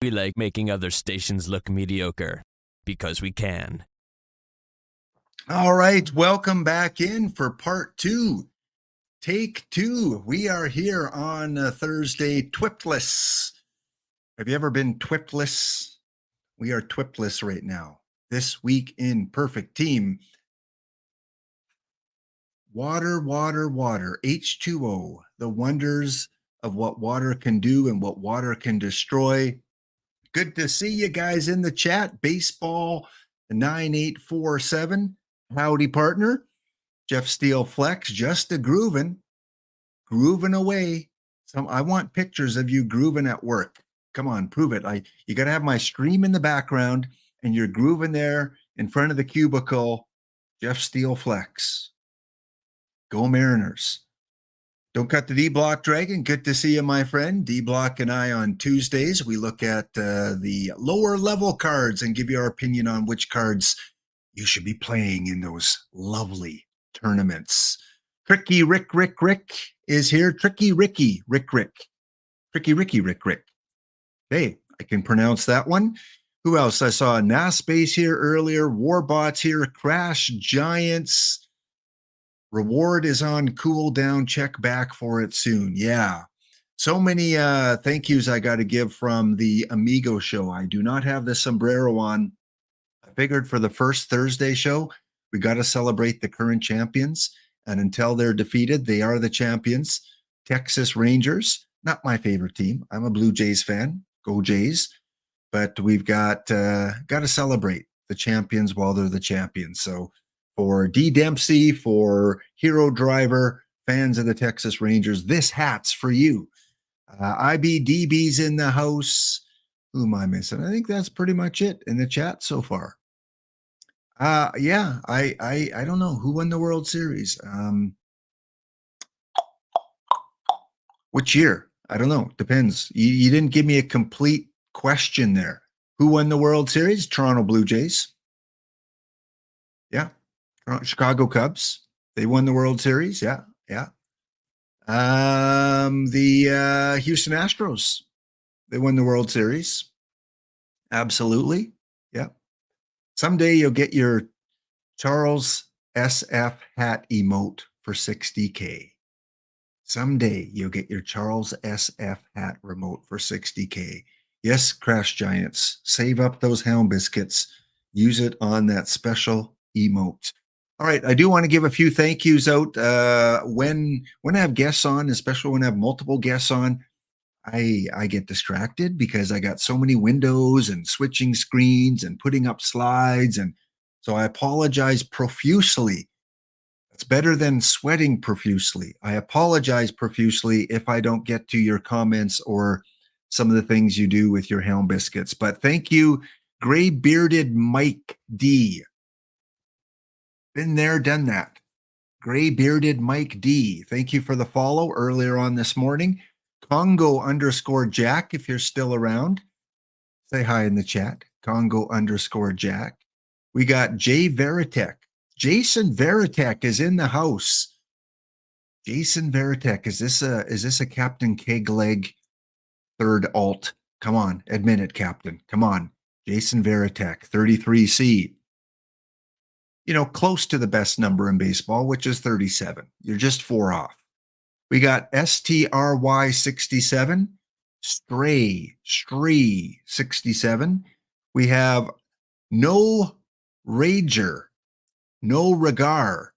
We like making other stations look mediocre because we can. All right, welcome back in for part two. Take two. We are here on Thursday, Twipless. Have you ever been Twipless? We are Twipless right now. This week in Perfect Team. Water, water, water, H2O, the wonders of what water can do and what water can destroy. Good to see you guys in the chat. Baseball 9847. Howdy, partner. Jeff Steele Flex, just a grooving away. I want pictures of you grooving at work. Come on, prove it. You got to have my stream in the background, and you're grooving there in front of the cubicle. Jeff Steele Flex. Go Mariners. Don't cut the D-Block Dragon. Good to see you, my friend. D-Block and I on Tuesdays, we look at the lower level cards and give you our opinion on which cards you should be playing in those lovely tournaments. Tricky Rick is here. Tricky Ricky Rick. Tricky Ricky Rick. Hey, I can pronounce that one. Who else? I saw Naspace here earlier. Warbots here. Crash Giants. Reward is on cooldown. Check back for it soon. Yeah. So many thank yous I got to give from the Amigo show. I do not have the sombrero on. I figured for the first Thursday show, we got to celebrate the current champions. And until they're defeated, they are the champions. Texas Rangers, not my favorite team. I'm a Blue Jays fan. Go Jays. But we've got to celebrate the champions while they're the champions. So for D Dempsey, for Hero Driver, fans of the Texas Rangers, this hat's for you. IBDB's in the house. Who am I missing? I think that's pretty much it in the chat so far. Yeah, I don't know who won the World Series. Which year? I don't know. Depends. You didn't give me a complete question there. Who won the World Series? Toronto Blue Jays. Yeah. Chicago Cubs. They won the World Series. Yeah. The Houston Astros. They won the World Series. Absolutely. Yeah. Someday you'll get your Charles SF hat emote for 60K. Someday you'll get your Charles SF hat remote for 60K. Yes, Crash Giants, save up those Hound Biscuits. Use it on that special emote. All right, I do want to give a few thank yous out. When I have guests on, especially when I have multiple guests on, I get distracted because I got so many windows and switching screens and putting up slides. And so I apologize profusely. It's better than sweating profusely. I apologize profusely if I don't get to your comments or some of the things you do with your Helm Biscuits. But thank you, Gray Bearded Mike D. Been there, done that. Gray Bearded Mike D. Thank you for the follow earlier on this morning. Congo_Jack, if you're still around, say hi in the chat. Congo_Jack. We got Jay Veritek. Jason Veritek is in the house. Jason Veritek, is this a Captain Kegleg third alt? Come on, admit it, Captain. Come on. Jason Veritek, 33C. You know, close to the best number in baseball, which is 37. You're just 4 off. We got STRY67, Stray 67. We have No Rager, No Regar,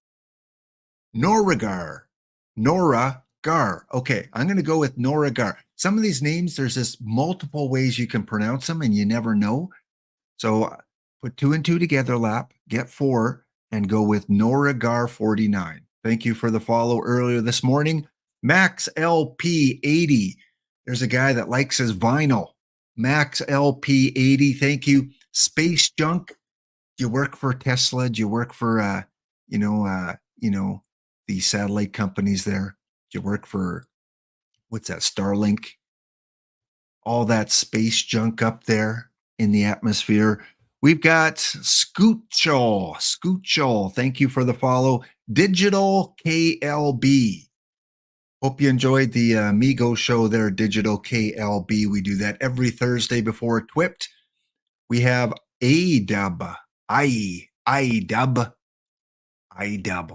Nora Gar. Okay, I'm going to go with Nora Gar. Some of these names, there's just multiple ways you can pronounce them, and you never know. So put 2 and 2 together, Lap, get 4, and go with Nora Gar 49. Thank you for the follow earlier this morning. Max LP 80. There's a guy that likes his vinyl. Max LP 80. Thank you. Space Junk. Do you work for Tesla? Do you work for the satellite companies there? Do you work for what's that? Starlink? All that space junk up there in the atmosphere. We've got Scoochall. Thank you for the follow. Digital KLB. Hope you enjoyed the Migo show there, Digital KLB. We do that every Thursday before TWIPT. We have ADUB, IDUB.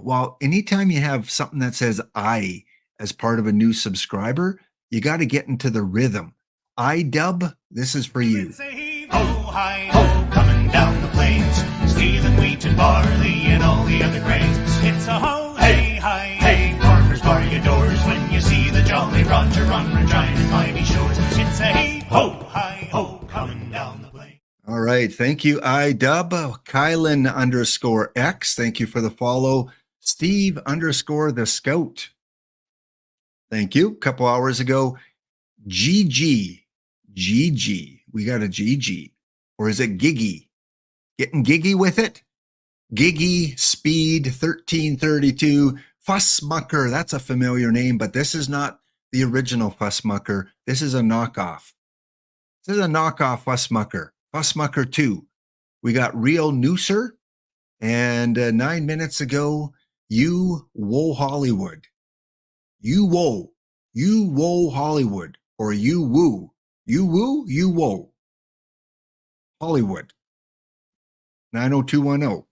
Well, anytime you have something that says I as part of a new subscriber, you got to get into the rhythm. IDUB, this is for you. Ho, hi, ho, coming down the plains, stealing wheat and barley and all the other grains. It's a ho, hey, hi, hey, farmers bar your doors when you see the Jolly Roger on Regina's mighty shores. It's a hey, ho, hi, ho, coming down the plains. All right. Thank you, IDub. Kylan_X. Thank you for the follow. Steve_the Scout. Thank you. A couple hours ago, GG. We got a GG. Or is it Giggy? Getting giggy with it? Giggy Speed 1332. Fussmucker. That's a familiar name, but this is not the original Fussmucker. This is a knockoff. This is a knockoff Fussmucker. Fussmucker 2. We got Real Nooser. And 9 minutes ago, You Whoa Hollywood. You Whoa Hollywood. Or You Woo. You Woo, You Whoa. Hollywood. 90210.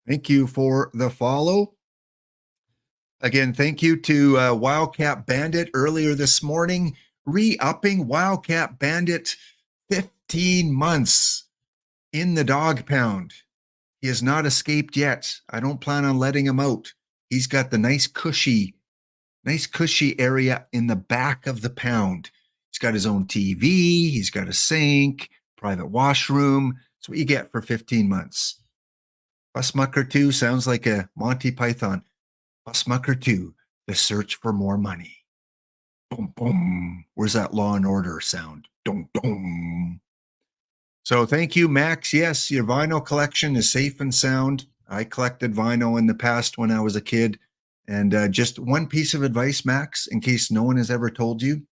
Thank you for the follow. Again, thank you to Wildcat Bandit earlier this morning. Re-upping Wildcat Bandit 15 months in the dog pound. He has not escaped yet. I don't plan on letting him out. He's got the nice cushy area in the back of the pound. He's got his own TV. He's got a sink, private washroom. That's what you get for 15 months. Fussmucker 2 sounds like a Monty Python. Fussmucker 2, The Search for More Money. Boom, boom. Where's that Law and Order sound? Dum, dum. So thank you, Max. Yes, your vinyl collection is safe and sound. I collected vinyl in the past when I was a kid. And just one piece of advice, Max, in case no one has ever told you.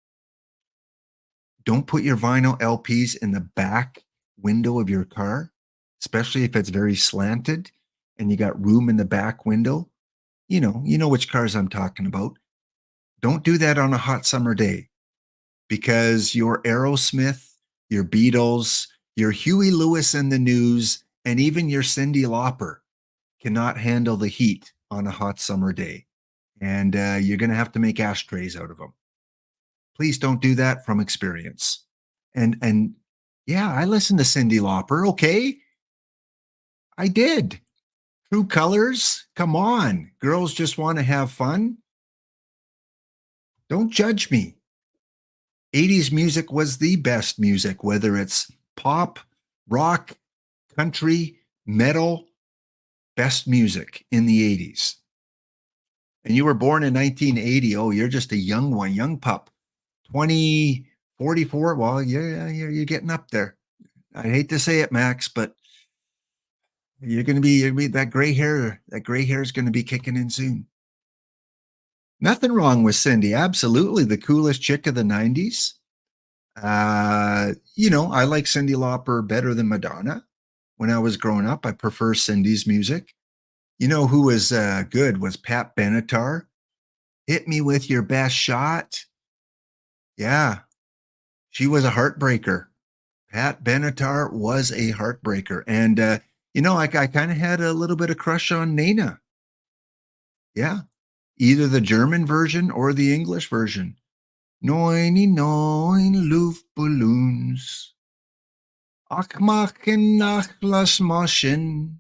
Don't put your vinyl LPs in the back window of your car, especially if it's very slanted and you got room in the back window. You know which cars I'm talking about. Don't do that on a hot summer day because your Aerosmith, your Beatles, your Huey Lewis and the News, and even your Cyndi Lauper cannot handle the heat on a hot summer day. And you're going to have to make ashtrays out of them. Please don't do that from experience. And yeah, I listened to Cyndi Lauper. Okay. I did. True Colors. Come on. Girls just want to have fun. Don't judge me. 80s music was the best music, whether it's pop, rock, country, metal, best music in the 80s. And you were born in 1980. Oh, you're just a young one, young pup. 44. Well, yeah, you're getting up there. I hate to say it, Max, but you're going to be that gray hair. That gray hair is going to be kicking in soon. Nothing wrong with Cyndi. Absolutely the coolest chick of the 90s. I like Cyndi Lauper better than Madonna. When I was growing up, I prefer Cyndi's music. You know who was good was Pat Benatar. Hit Me With Your Best Shot. Yeah, she was a heartbreaker. Pat Benatar was a heartbreaker. And, I kind of had a little bit of crush on Nena. Yeah, either the German version or the English version. 99 Luftballons. Ach, machen Nachlassmaschen.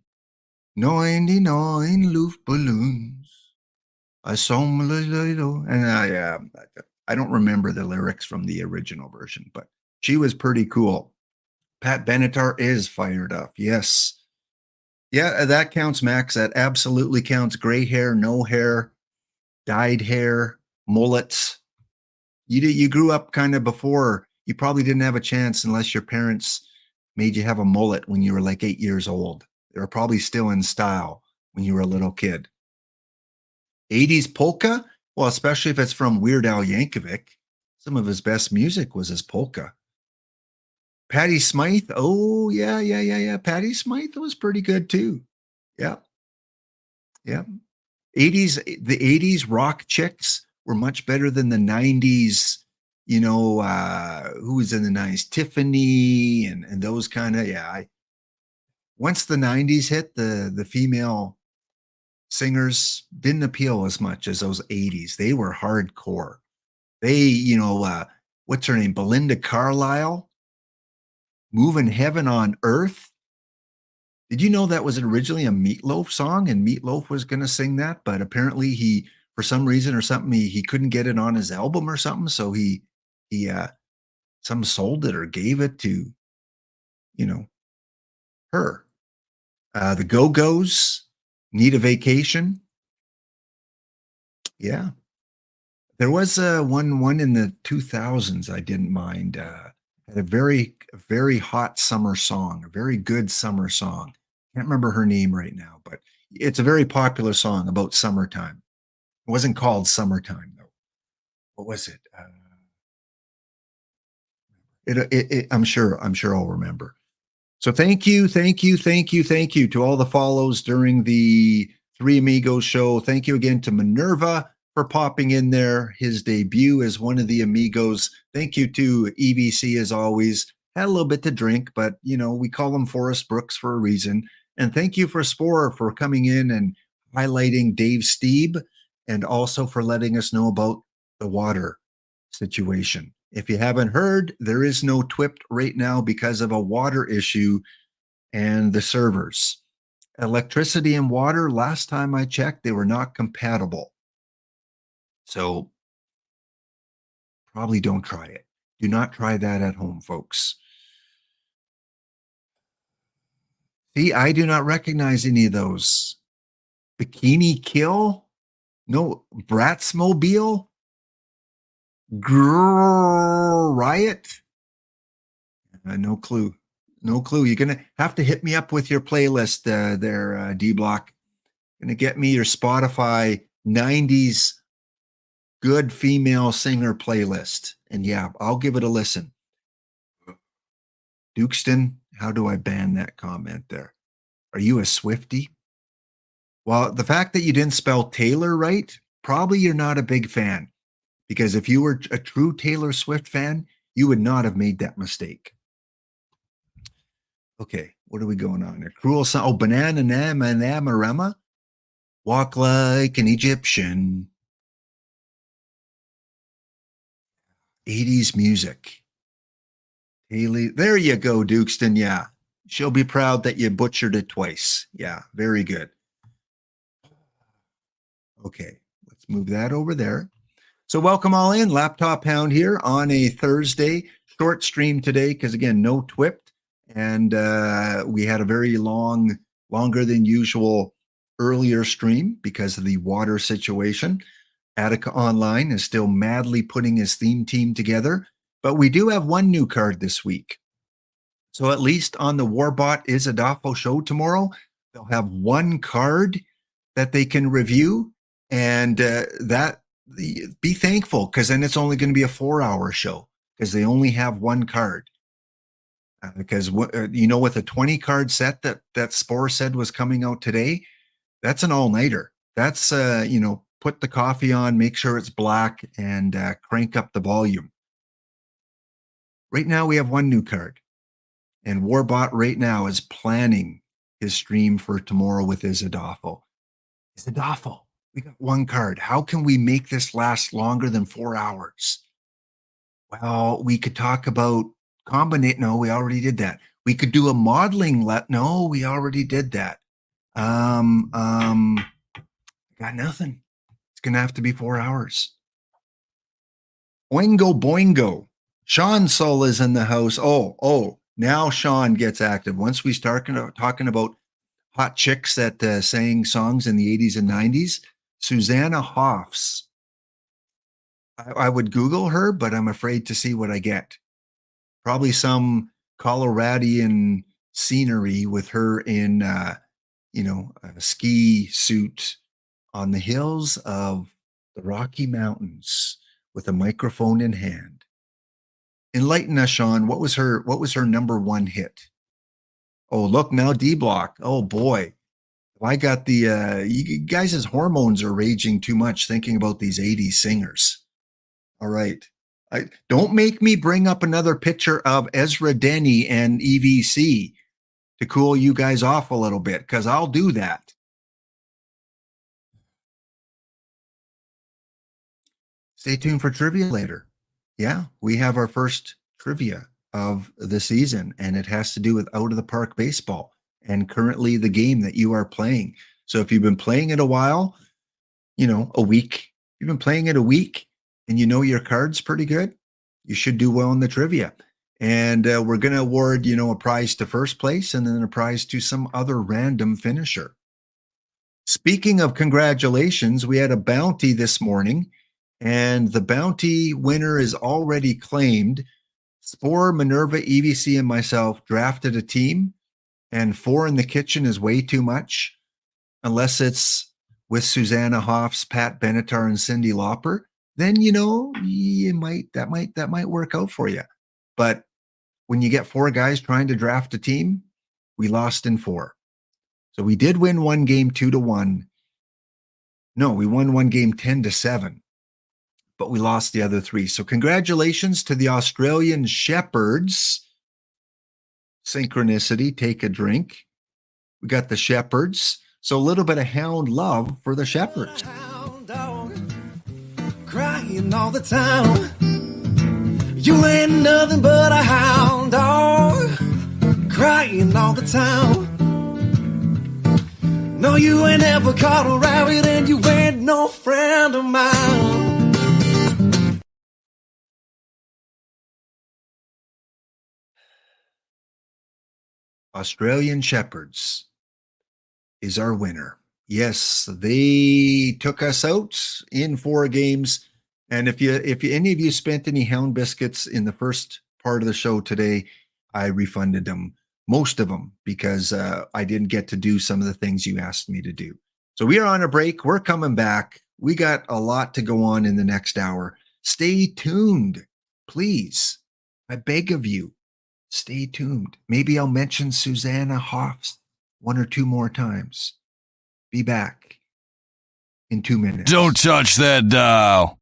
99 Luftballons. And I don't remember the lyrics from the original version, but she was pretty cool. Pat Benatar is fired up. Yes. Yeah, that counts, Max. That absolutely counts. Gray hair, no hair, dyed hair, mullets. You grew up kind of before. You probably didn't have a chance unless your parents made you have a mullet when you were like 8 years old. They were probably still in style when you were a little kid. 80s polka? Well, especially if it's from Weird Al Yankovic. Some of his best music was his polka. Patti Smythe? Oh, yeah. Patti Smythe was pretty good too. Yeah. 80s, the 80s rock chicks were much better than the 90s. You know, who was in the 90s? Tiffany and those kind of, once the 90s hit, the female singers didn't appeal as much as those 80s. They were hardcore. They, you know, what's her name? Belinda Carlisle, Moving Heaven on Earth. Did you know that was originally a Meatloaf song and Meatloaf was going to sing that? But apparently he, for some reason or something, he couldn't get it on his album or something. So he some sold it or gave it to, you know, her. The Go-Go's, Need a Vacation. Yeah. There was one in the 2000s I didn't mind. Had a very hot summer song, a very good summer song. Can't remember her name right now, but it's a very popular song about summertime. It wasn't called Summertime though. What was it? I'm sure I'll remember. So thank you to all the follows during the Three Amigos show. Thank you again to Minerva for popping in there, his debut as one of the Amigos. Thank you to EBC as always. Had a little bit to drink, but you know, we call him Forrest Brooks for a reason. And thank you for Spore for coming in and highlighting Dave Steeb and also for letting us know about the water situation. If you haven't heard, there is no TWIP right now because of a water issue and the servers. Electricity and water, last time I checked, they were not compatible. So probably don't try it. Do not try that at home, folks. See, I do not recognize any of those. Bikini Kill? No, Bratsmobile? Grrr, Riot? No clue. No clue. You're going to have to hit me up with your playlist there, D-Block. Going to get me your Spotify 90s good female singer playlist. And yeah, I'll give it a listen. Dukeston, how do I ban that comment there? Are you a Swiftie? Well, the fact that you didn't spell Taylor right, probably you're not a big fan. Because if you were a true Taylor Swift fan, you would not have made that mistake. Okay, what are we going on here? Cruel Song. Oh, Banana Namarama. Walk Like an Egyptian. 80s music. Haley, there you go, Dukeston. Yeah, she'll be proud that you butchered it twice. Yeah, very good. Okay, let's move that over there. So welcome all in. Laptop Hound here on a Thursday. Short stream today because, again, no TWIP. And we had a very longer than usual earlier stream because of the water situation. Attica Online is still madly putting his theme team together. But we do have one new card this week. So at least on the Warbot Izadafo show tomorrow, they'll have one card that they can review. And be thankful because then it's only going to be a 4-hour show because they only have one card. Because you know, with a 20 card set that Spore said was coming out today, that's an all-nighter. That's you know, put the coffee on, make sure it's black, and crank up the volume. Right now we have one new card, and Warbot right now is planning his stream for tomorrow with Izadafo. Izadafo, we got one card. How can we make this last longer than 4 hours? Well, we could talk about combinate. No, we already did that. We could do a modeling. No, we already did that. Got nothing. It's gonna have to be 4 hours. Oingo boingo. Sean Soul is in the house. Oh, now Sean gets active. Once we start talking about hot chicks that sang songs in the 80s and 90s, Susanna Hoffs. I would Google her, but I'm afraid to see what I get. Probably some Coloradian scenery with her in, you know, a ski suit on the hills of the Rocky Mountains with a microphone in hand. Enlighten us, Sean. What was her number one hit? Oh, look now, D-Block. Oh boy. I got the, you guys' hormones are raging too much thinking about these 80s singers. All right. Don't make me bring up another picture of Ezra Denny and EVC to cool you guys off a little bit, because I'll do that. Stay tuned for trivia later. Yeah, we have our first trivia of the season, and it has to do with out of the park baseball and currently the game that you are playing. So if you've been playing it a while, a week, you've been playing it a week and you know your cards pretty good, you should do well in the trivia. And we're going to award, a prize to first place and then a prize to some other random finisher. Speaking of congratulations, we had a bounty this morning, and the bounty winner is already claimed. Spore, Minerva, EVC, and myself drafted a team, and 4 in the kitchen is way too much, unless it's with Susanna Hoffs, Pat Benatar, and Cindy Lauper. Then that might work out for you. But when you get 4 guys trying to draft a team, we lost in 4. So we did win one game 2-1. No, we won one game 10-7. But we lost the other 3. So congratulations to the Australian Shepherds. Synchronicity, take a drink. We got the Shepherds. So a little bit of hound love for the Shepherds. Hound dog, crying all the time. You ain't nothing but a hound dog, crying all the time. No, you ain't ever caught a rabbit, and you ain't no friend of mine. Australian Shepherds is our winner. Yes, they took us out in 4 games. And if any of you spent any hound biscuits in the first part of the show today, I refunded them, most of them, because I didn't get to do some of the things you asked me to do. So we are on a break. We're coming back. We got a lot to go on in the next hour. Stay tuned, please. I beg of you. Stay tuned. Maybe I'll mention Susanna Hoffs 1 or 2 more times. Be back in 2 minutes. Don't touch that dial.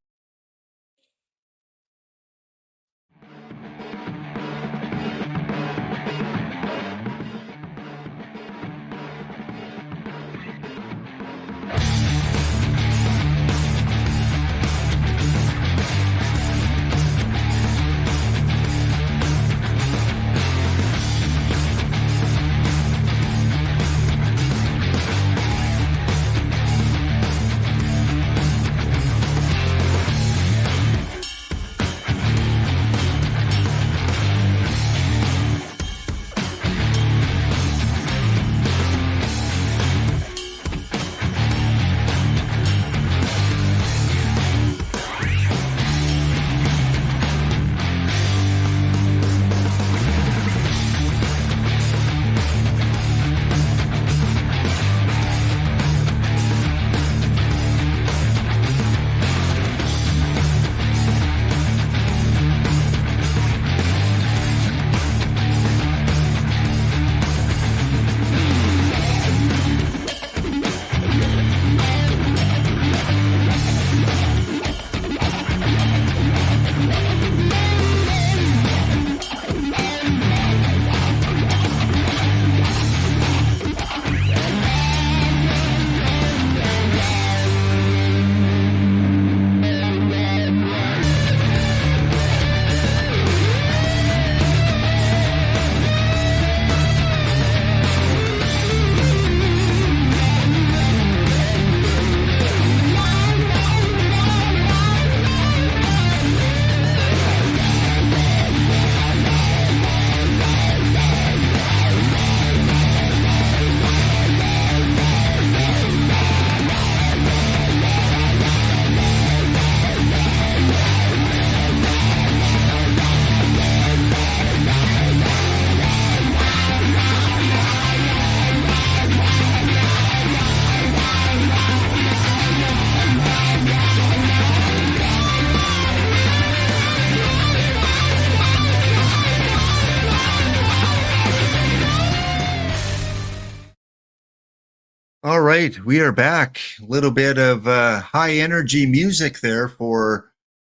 All right, we are back. A little bit of high energy music there for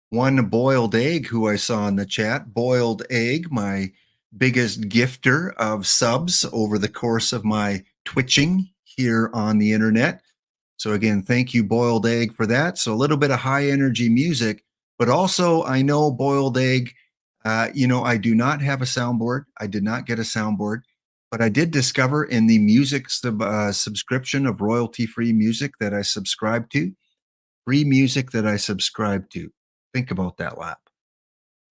one boiled egg who I saw in the chat. Boiled egg, my biggest gifter of subs over the course of my twitching here on the internet. So again, thank you, Boiled Egg, for that. So a little bit of high energy music, but also I know Boiled Egg, I do not have a soundboard. I did not get a soundboard, but I did discover in the music subscription of royalty-free music that I subscribe to, free music that I subscribe to. Think about that, Lap.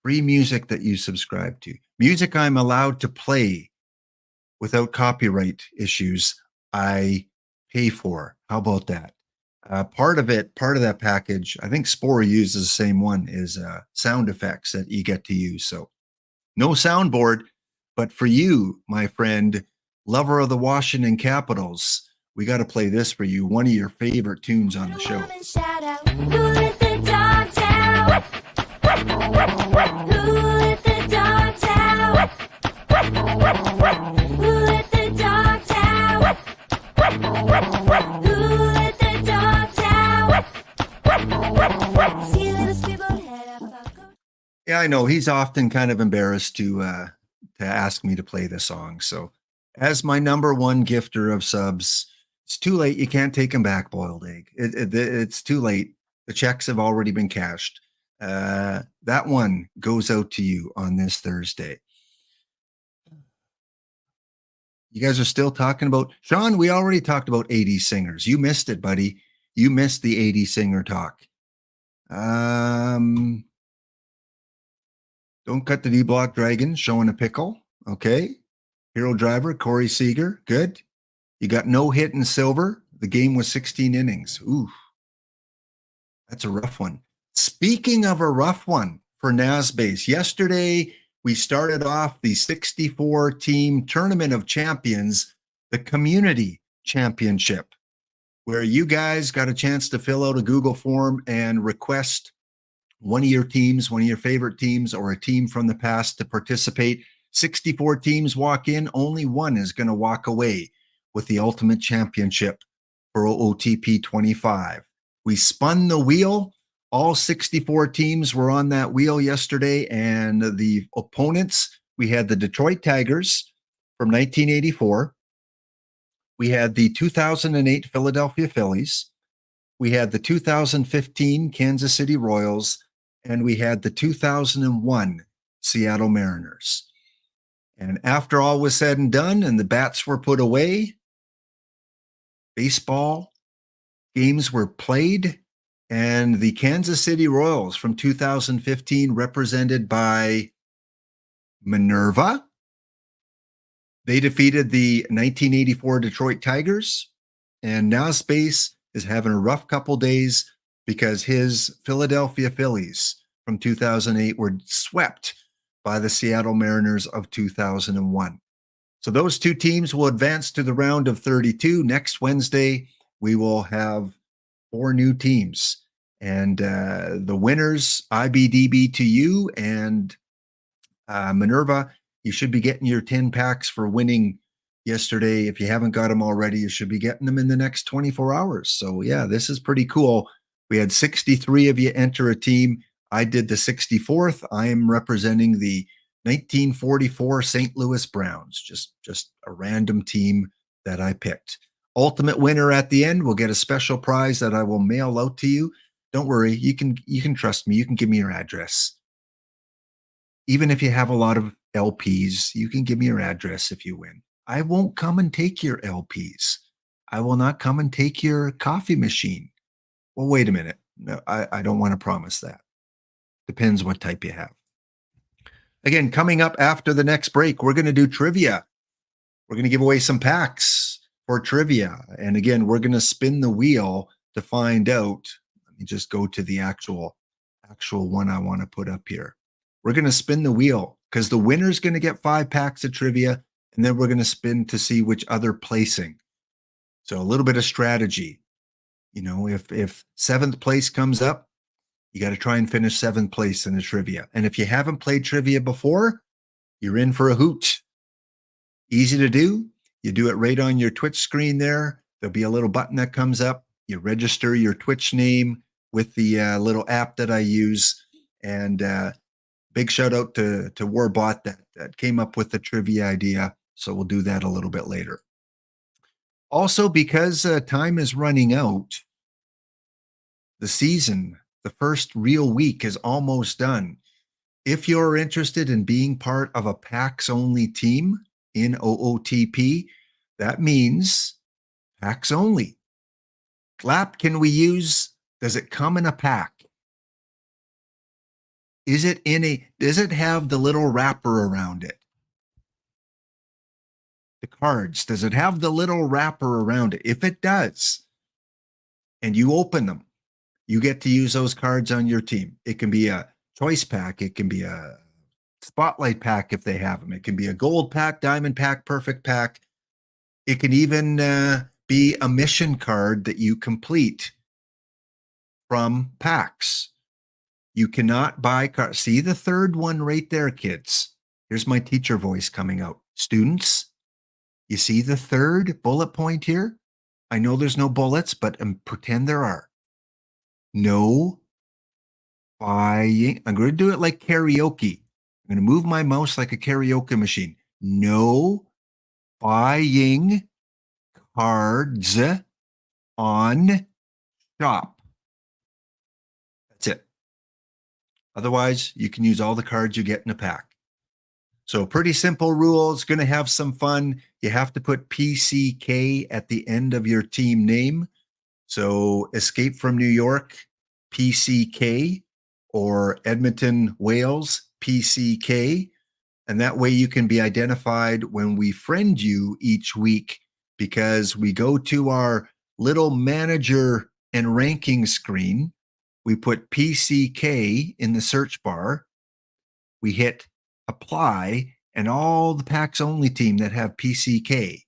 Free music that you subscribe to. Music I'm allowed to play without copyright issues, I pay for. How about that? Part of that package, I think Spore uses the same one, is sound effects that you get to use. So no soundboard, but for you, my friend, lover of the Washington Capitals, we got to play this for you, one of your favorite tunes on the show. Yeah, I know he's often kind of embarrassed to ask me to play the song. So, as my number one gifter of subs, it's too late. You can't take him back, Boiled Egg. It's too late. The checks have already been cashed. That one goes out to you on this Thursday. You guys are still talking about Sean. We already talked about 80s singers. You missed it, buddy. You missed the 80s singer talk. Don't cut the D Block Dragon, showing a pickle. Okay. Hero Driver, Corey Seager. Good. You got no hit in silver. The game was 16 innings. Ooh. That's a rough one. Speaking of a rough one for NASBase, yesterday we started off the 64-team Tournament of Champions, the Community Championship, where you guys got a chance to fill out a Google form and request one of your teams, one of your favorite teams, or a team from the past to participate. 64 teams walk in. Only one is going to walk away with the ultimate championship for OOTP 25. We spun the wheel. All 64 teams were on that wheel yesterday, and the opponents, we had the Detroit Tigers from 1984. We had the 2008 Philadelphia Phillies. We had the 2015 Kansas City Royals, and we had the 2001 Seattle Mariners. And after all was said and done and the bats were put away, baseball games were played, and the Kansas City Royals from 2015, represented by Minerva, they defeated the 1984 Detroit Tigers, and now Space is having a rough couple days because his Philadelphia Phillies from 2008 were swept by the Seattle Mariners of 2001. So those two teams will advance to the round of 32. Next Wednesday, we will have 4 new teams. And the winners, IBDB to you, and Minerva, you should be getting your 10 packs for winning yesterday. If you haven't got them already, you should be getting them in the next 24 hours. So yeah, this is pretty cool. We had 63 of you enter a team. I did the 64th. I am representing the 1944 St. Louis Browns, just a random team that I picked. Ultimate winner at the end will get a special prize that I will mail out to you. Don't worry, you can trust me. You can give me your address. Even if you have a lot of LPs, you can give me your address if you win. I won't come and take your LPs. I will not come and take your coffee machine. Well, wait a minute. No, I don't want to promise that. Depends what type you have. Again, coming up after the next break, we're going to do trivia. We're going to give away some packs for trivia. And again, we're going to spin the wheel to find out. Let me just go to the actual one I want to put up here. We're going to spin the wheel because the winner's going to get 5 packs of trivia, and then we're going to spin to see which other placing. So a little bit of strategy. You know, if 7th place comes up, you got to try and finish 7th place in the trivia. And if you haven't played trivia before, you're in for a hoot. Easy to do. You do it right on your Twitch screen there. There'll be a little button that comes up. You register your Twitch name with the little app that I use. And big shout out to Warbot that came up with the trivia idea. So we'll do that a little bit later. Also, because time is running out, the season, the first real week is almost done. If you're interested in being part of a PAX only team in OOTP, that means PAX only. Glap, can we use, does it come in a pack? Does it have the little wrapper around it? The cards, does it have the little wrapper around it? If it does, and you open them, you get to use those cards on your team. It can be a choice pack. It can be a spotlight pack if they have them. It can be a gold pack, diamond pack, perfect pack. It can even be a mission card that you complete from packs. You cannot buy cards. See the third one right there, kids. Here's my teacher voice coming out. Students, you see the third bullet point here? I know there's no bullets, but pretend there are. No buying. I'm going to do it like karaoke. I'm going to move my mouse like a karaoke machine. No buying cards on shop. That's it. Otherwise, you can use all the cards you get in a pack. So pretty simple rules, going to have some fun. You have to put PCK at the end of your team name. So Escape from New York, PCK, or Edmonton, Wales, PCK. And that way you can be identified when we friend you each week, because we go to our little manager and ranking screen. We put PCK in the search bar. We hit apply, and all the PAX only team that have PCK,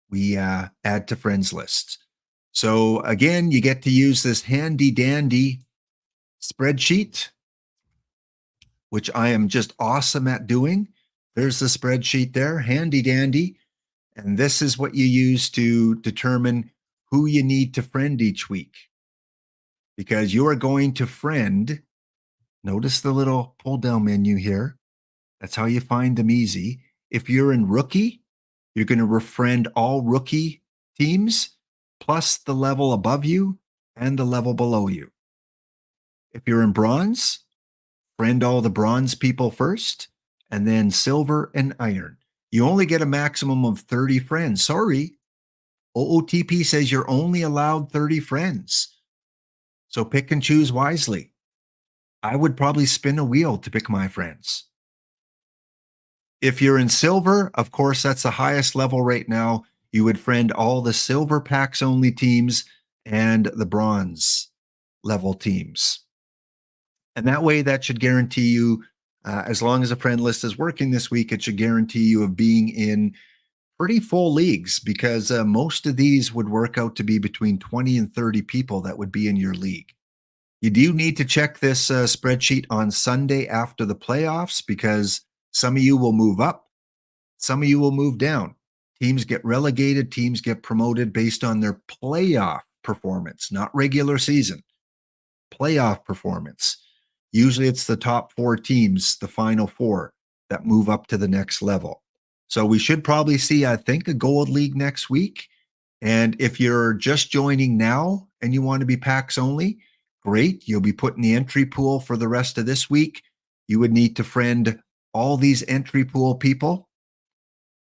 we add to friends lists. So again, you get to use this handy dandy spreadsheet, which I am just awesome at doing. There's the spreadsheet there, handy dandy. And this is what you use to determine who you need to friend each week. Because you are going to friend, notice the little pull down menu here. That's how you find them easy. If you're in rookie, you're going to refriend all rookie teams, plus the level above you and the level below you. If you're in bronze, friend all the bronze people first, and then silver and iron. You only get a maximum of 30 friends. Sorry, OOTP says you're only allowed 30 friends. So pick and choose wisely. I would probably spin a wheel to pick my friends. If you're in silver, of course, that's the highest level right now. You would friend all the silver PAX only teams and the bronze level teams. And that way, that should guarantee you, as long as a friend list is working this week, it should guarantee you of being in pretty full leagues, because most of these would work out to be between 20 and 30 people that would be in your league. You do need to check this spreadsheet on Sunday after the playoffs, because some of you will move up, some of you will move down. Teams get relegated, teams get promoted based on their playoff performance, not regular season. Playoff performance. Usually it's the top 4 teams, the final 4, that move up to the next level. So we should probably see, I think, a gold league next week. And if you're just joining now and you want to be PAX only, great. You'll be put in the entry pool for the rest of this week. You would need to friend all these entry pool people.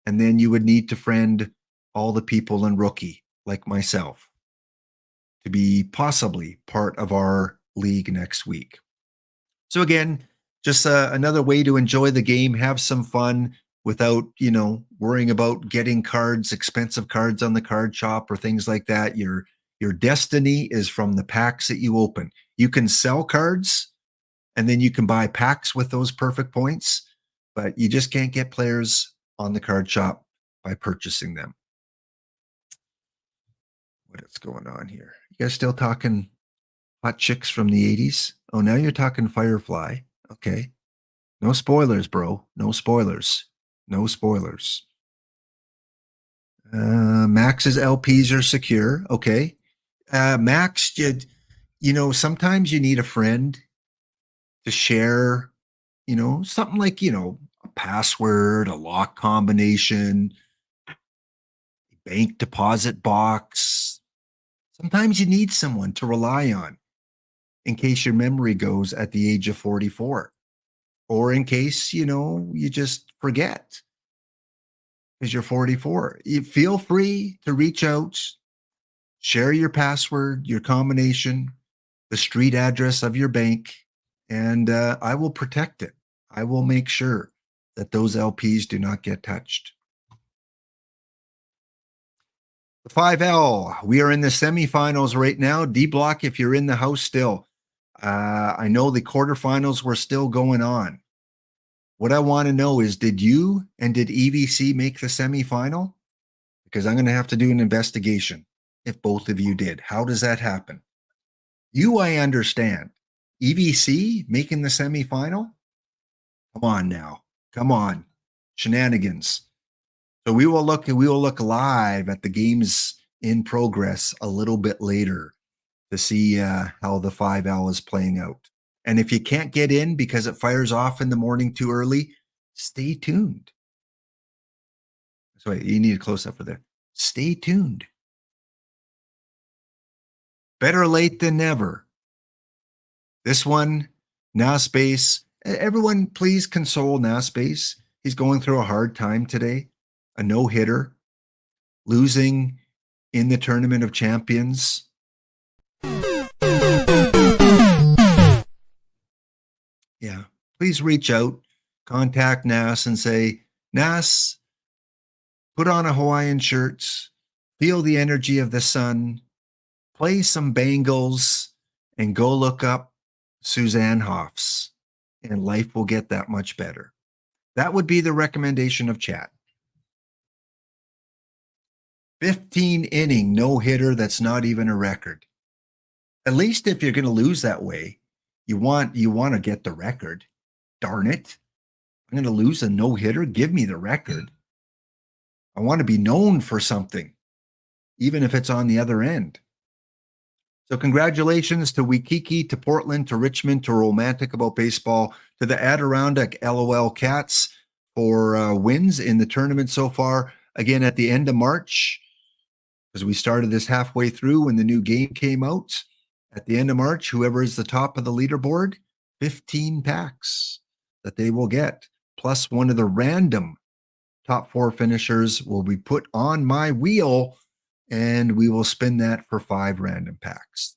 And then you would need to friend all the people in rookie, like myself, to be possibly part of our league next week. So again, just another way to enjoy the game, have some fun without, worrying about getting cards, expensive cards on the card shop or things like that. Your destiny is from the packs that you open. You can sell cards and then you can buy packs with those perfect points, but you just can't get players on the card shop by purchasing them. What is going on here? You guys still talking hot chicks from the 80s? Oh, now you're talking Firefly. Okay. No spoilers, bro. No spoilers. No spoilers. Max's LPs are secure. Okay. Max, sometimes you need a friend to share, something like, a password, a lock combination, bank deposit box. Sometimes you need someone to rely on in case your memory goes at the age of 44, or in case, you just forget because you're 44. You feel free to reach out, share your password, your combination, the street address of your bank, and I will protect it. I will make sure that those LPs do not get touched. The 5L, we are in the semifinals right now. D Block, if you're in the house still, I know the quarterfinals were still going on. What I want to know is, did you and did EVC make the semifinal? Because I'm going to have to do an investigation if both of you did. How does that happen? I understand. EVC making the semifinal? Come on now. Come on. Shenanigans. So we will look live at the games in progress a little bit later to see how the 5L is playing out. And if you can't get in because it fires off in the morning too early, stay tuned. Sorry, you need a close up for there. Stay tuned. Better late than never. This one, Naspace. Everyone, please console Naspace. He's going through a hard time today. A no-hitter, losing in the Tournament of Champions. Yeah, please reach out, contact Nas and say, Nas, put on a Hawaiian shirt, feel the energy of the sun, play some bangles, and go look up Suzanne Hoffs, and life will get that much better. That would be the recommendation of chat. 15 inning no-hitter, that's not even a record. At least if you're going to lose that way, you want to get the record. Darn it. I'm going to lose a no-hitter. Give me the record. I want to be known for something, even if it's on the other end. So congratulations to Waikiki, to Portland, to Richmond, to Romantic About Baseball, to the Adirondack LOL Cats for wins in the tournament so far. Again, at the end of March, because we started this halfway through when the new game came out. At the end of March, whoever is the top of the leaderboard, 15 packs that they will get, plus one of the random top 4 finishers will be put on my wheel, and we will spin that for 5 random packs.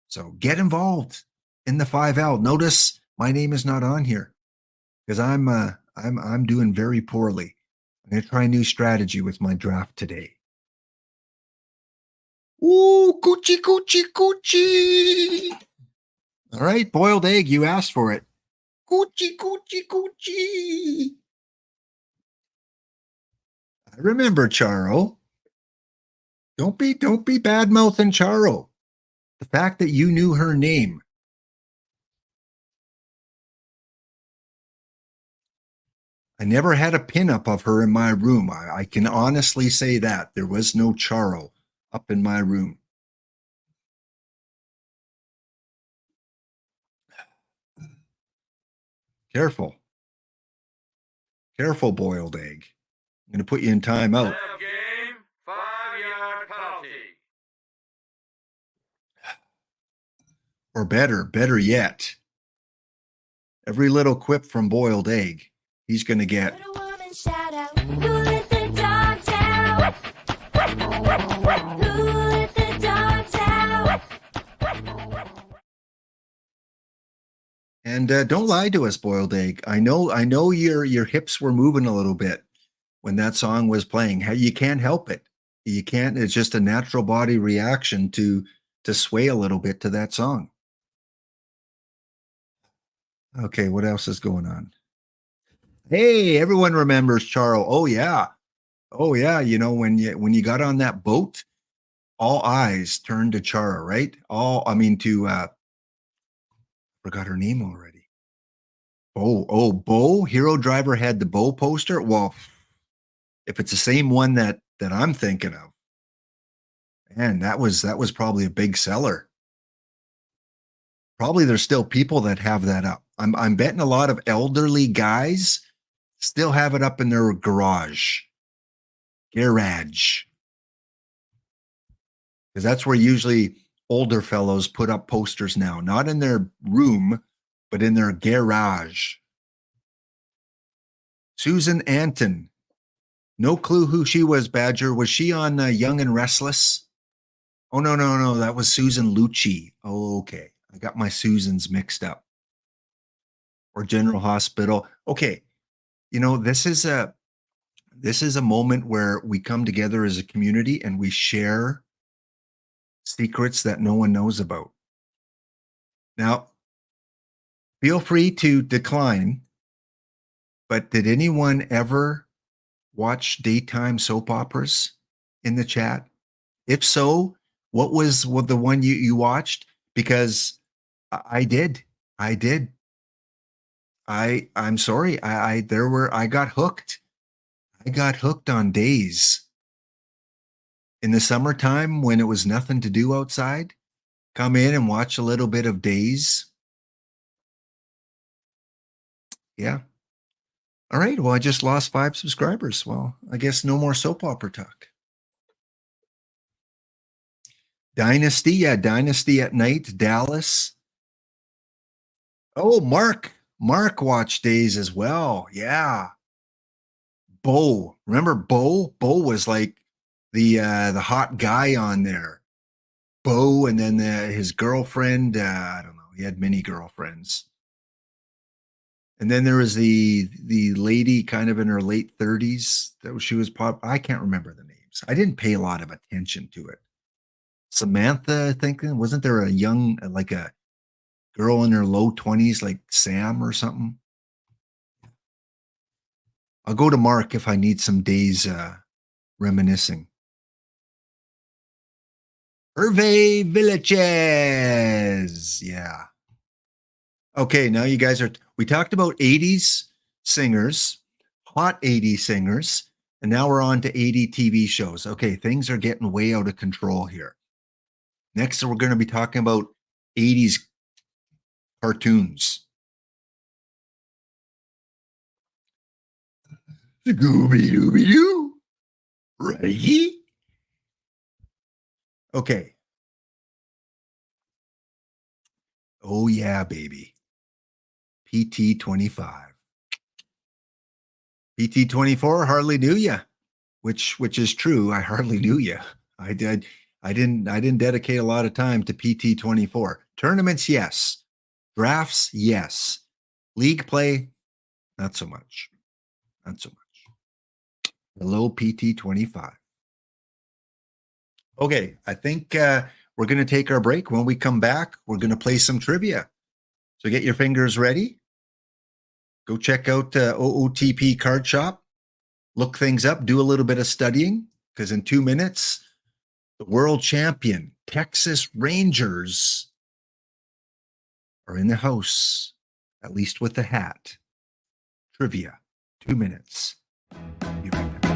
So get involved in the 5L. Notice my name is not on here because I'm doing very poorly. I'm going to try a new strategy with my draft today. Ooh, coochie, coochie, coochie. All right, boiled egg, you asked for it. Coochie, coochie, coochie. I remember Charo. Don't be bad-mouthing Charo. The fact that you knew her name. I never had a pinup of her in my room. I can honestly say that. There was no Charo up in my room. Careful. Careful, boiled egg. I'm going to put you in timeout. Game, 5-yard penalty. Or better yet, every little quip from boiled egg, he's going to get. Put a woman shout out. Who let the dogs out? Who let the dogs out? And don't lie to us, boiled egg. I know your hips were moving a little bit when that song was playing. You can't help it. You can't. It's just a natural body reaction to sway a little bit to that song. Okay, what else is going on? Hey, everyone remembers Charo. Oh yeah. You know, when you got on that boat, all eyes turned to Charo, right? Forgot her name already. Bo. Hero Driver had the Bo poster. Well, if it's the same one that that I'm thinking of. And that was probably a big seller. Probably there's still people that have that up. I'm betting a lot of elderly guys still have it up in their garage. Because that's where usually older fellows put up posters now, not in their room, but in their garage. Susan Anton. No clue who she was, Badger. Was she on Young and Restless? Oh, no. That was Susan Lucci. Oh, okay. I got my Susans mixed up. Or General Hospital. Okay. You know, this is a moment where we come together as a community and we share secrets that no one knows about. Now, feel free to decline, but did anyone ever watch daytime soap operas in the chat? If so, what was the one you watched? Because I did. I'm sorry. I got hooked. I got hooked on Days. In the summertime when it was nothing to do outside, come in and watch a little bit of Days. Yeah. All right. Well, I just lost 5 subscribers. Well, I guess no more soap opera talk. Dynasty. Yeah. Dynasty at Night. Dallas. Oh, Mark watched Days as well. Yeah. Bo. Remember Bo? Bo was like the hot guy on there. Bo, and then his girlfriend. I don't know. He had many girlfriends. And then there was the lady kind of in her late 30s that she was I can't remember the names. I didn't pay a lot of attention to it. Samantha, I think, wasn't there a young, like a girl in her low 20s, like Sam or something? I'll go to Mark if I need some days reminiscing. Hervé Villachez. Yeah. Okay, now you guys we talked about 80s singers, hot 80s singers, and now we're on to 80 TV shows. Okay, things are getting way out of control here. Next, we're going to be talking about 80s cartoons. Scooby-Dooby-Doo. Ready? Okay. Oh, yeah, baby. PT 25. PT 24, hardly knew you, which is true. I hardly knew you. I didn't dedicate a lot of time to PT 24. Tournaments, yes. Drafts, yes. League play, not so much. Not so much. Hello, PT 25. Okay, I think we're going to take our break. When we come back, we're going to play some trivia. So get your fingers ready. Go check out OOTP Card Shop. Look things up. Do a little bit of studying, because in 2 minutes, the world champion Texas Rangers are in the house, at least with the hat. Trivia. 2 minutes. Be right back.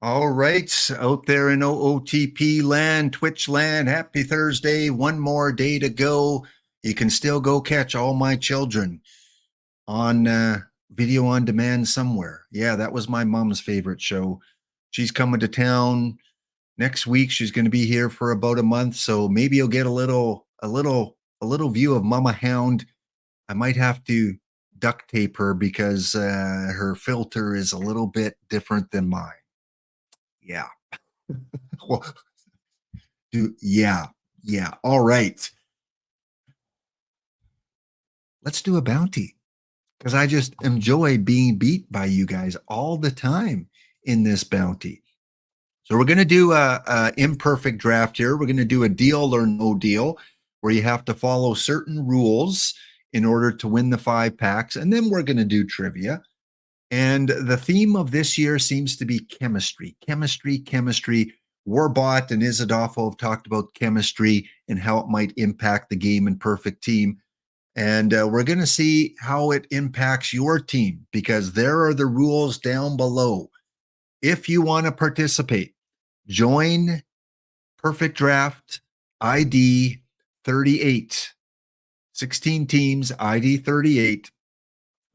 All right, out there in OOTP land, Twitch land, happy Thursday. One more day to go. You can still go catch All My Children on video on demand somewhere. Yeah, that was my mom's favorite show. She's coming to town next week. She's going to be here for about a month, so maybe you'll get a little view of Mama Hound. I might have to duct tape her because her filter is a little bit different than mine. Yeah. Well, yeah. All right. Let's do a bounty because I just enjoy being beat by you guys all the time in this bounty. So we're going to do a imperfect draft here. We're going to do a deal or no deal where you have to follow certain rules in order to win the 5 packs. And then we're going to do trivia. And the theme of this year seems to be chemistry. Warbot and Izadolfo have talked about chemistry and how it might impact the game and perfect team. And we're going to see how it impacts your team because there are the rules down below. If you want to participate, join Perfect Draft ID 38. 16 teams, ID 38.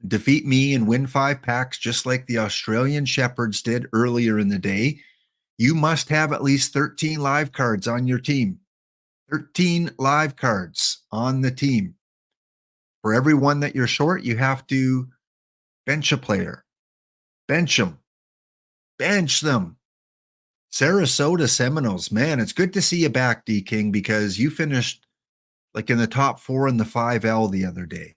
Defeat me and win 5 packs just like the Australian Shepherds did earlier in the day. You must have at least 13 live cards on your team. 13 live cards on the team. For every one that you're short, you have to bench a player. Bench them. Bench them. Sarasota Seminoles. Man, it's good to see you back, D King, because you finished like in the top 4 in the 5L the other day.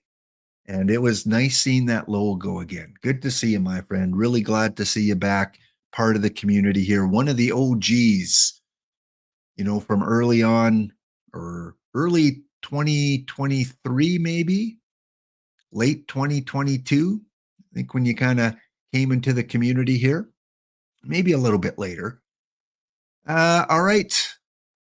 And it was nice seeing that logo again. Good to see you, my friend. Really glad to see you back. Part of the community here. One of the OGs, from early on or early 2023, maybe late 2022. I think when you kind of came into the community here, maybe a little bit later. All right.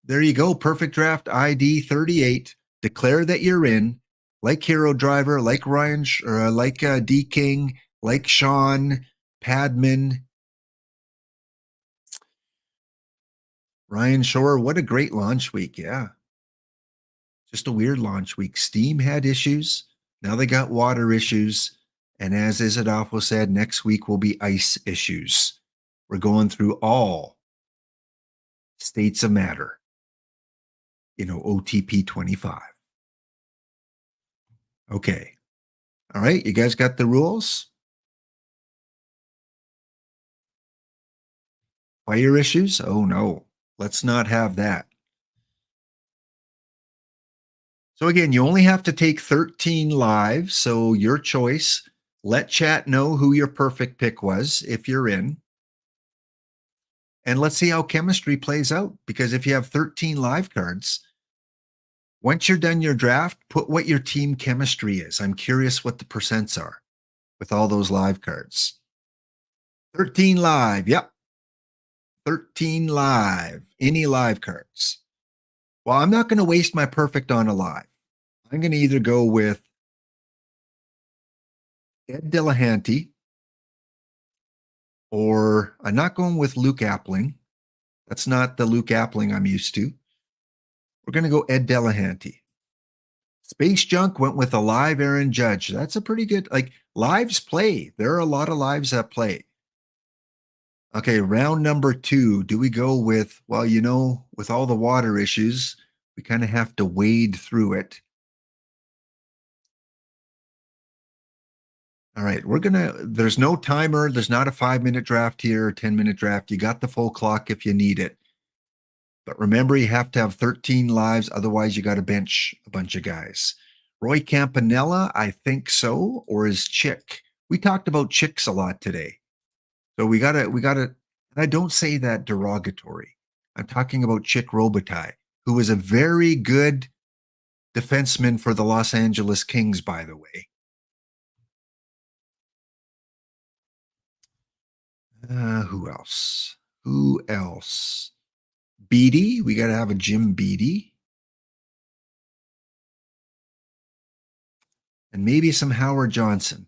There you go. Perfect Draft ID 38. Declare that you're in. Like Hero Driver, like Ryan, like D King, like Sean, Padman, Ryan Shore. What a great launch week. Yeah. Just a weird launch week. Steam had issues. Now they got water issues. And as Izadolfo said, next week will be ice issues. We're going through all states of matter. OTP 25. Okay. All right. You guys got the rules? Fire issues? Oh, no. Let's not have that. So again, you only have to take 13 live. So your choice. Let chat know who your perfect pick was if you're in. And let's see how chemistry plays out. Because if you have 13 live cards, once you're done your draft, put what your team chemistry is. I'm curious what the percents are with all those live cards. 13 live. Yep. 13 live. Any live cards. Well, I'm not going to waste my perfect on a live. I'm going to either go with Ed Delahanty or I'm not going with Luke Appling. That's not the Luke Appling I'm used to. We're going to go Ed Delahanty. Space Junk went with a live Aaron Judge. That's a pretty good, lives play. There are a lot of lives that play. Okay, round number 2. Do we go with, with all the water issues, we kind of have to wade through it. All right, there's no timer. There's not a 5-minute draft here, or 10-minute draft. You got the full clock if you need it. But remember, you have to have 13 lives. Otherwise, you got to bench a bunch of guys. Roy Campanella, I think so, or is Chick. We talked about Chicks a lot today. So we gotta, and I don't say that derogatory. I'm talking about Chick Robitaille, who is a very good defenseman for the Los Angeles Kings, by the way. Who else? Beatty. We got to have a Jim Beatty. And maybe some Howard Johnson.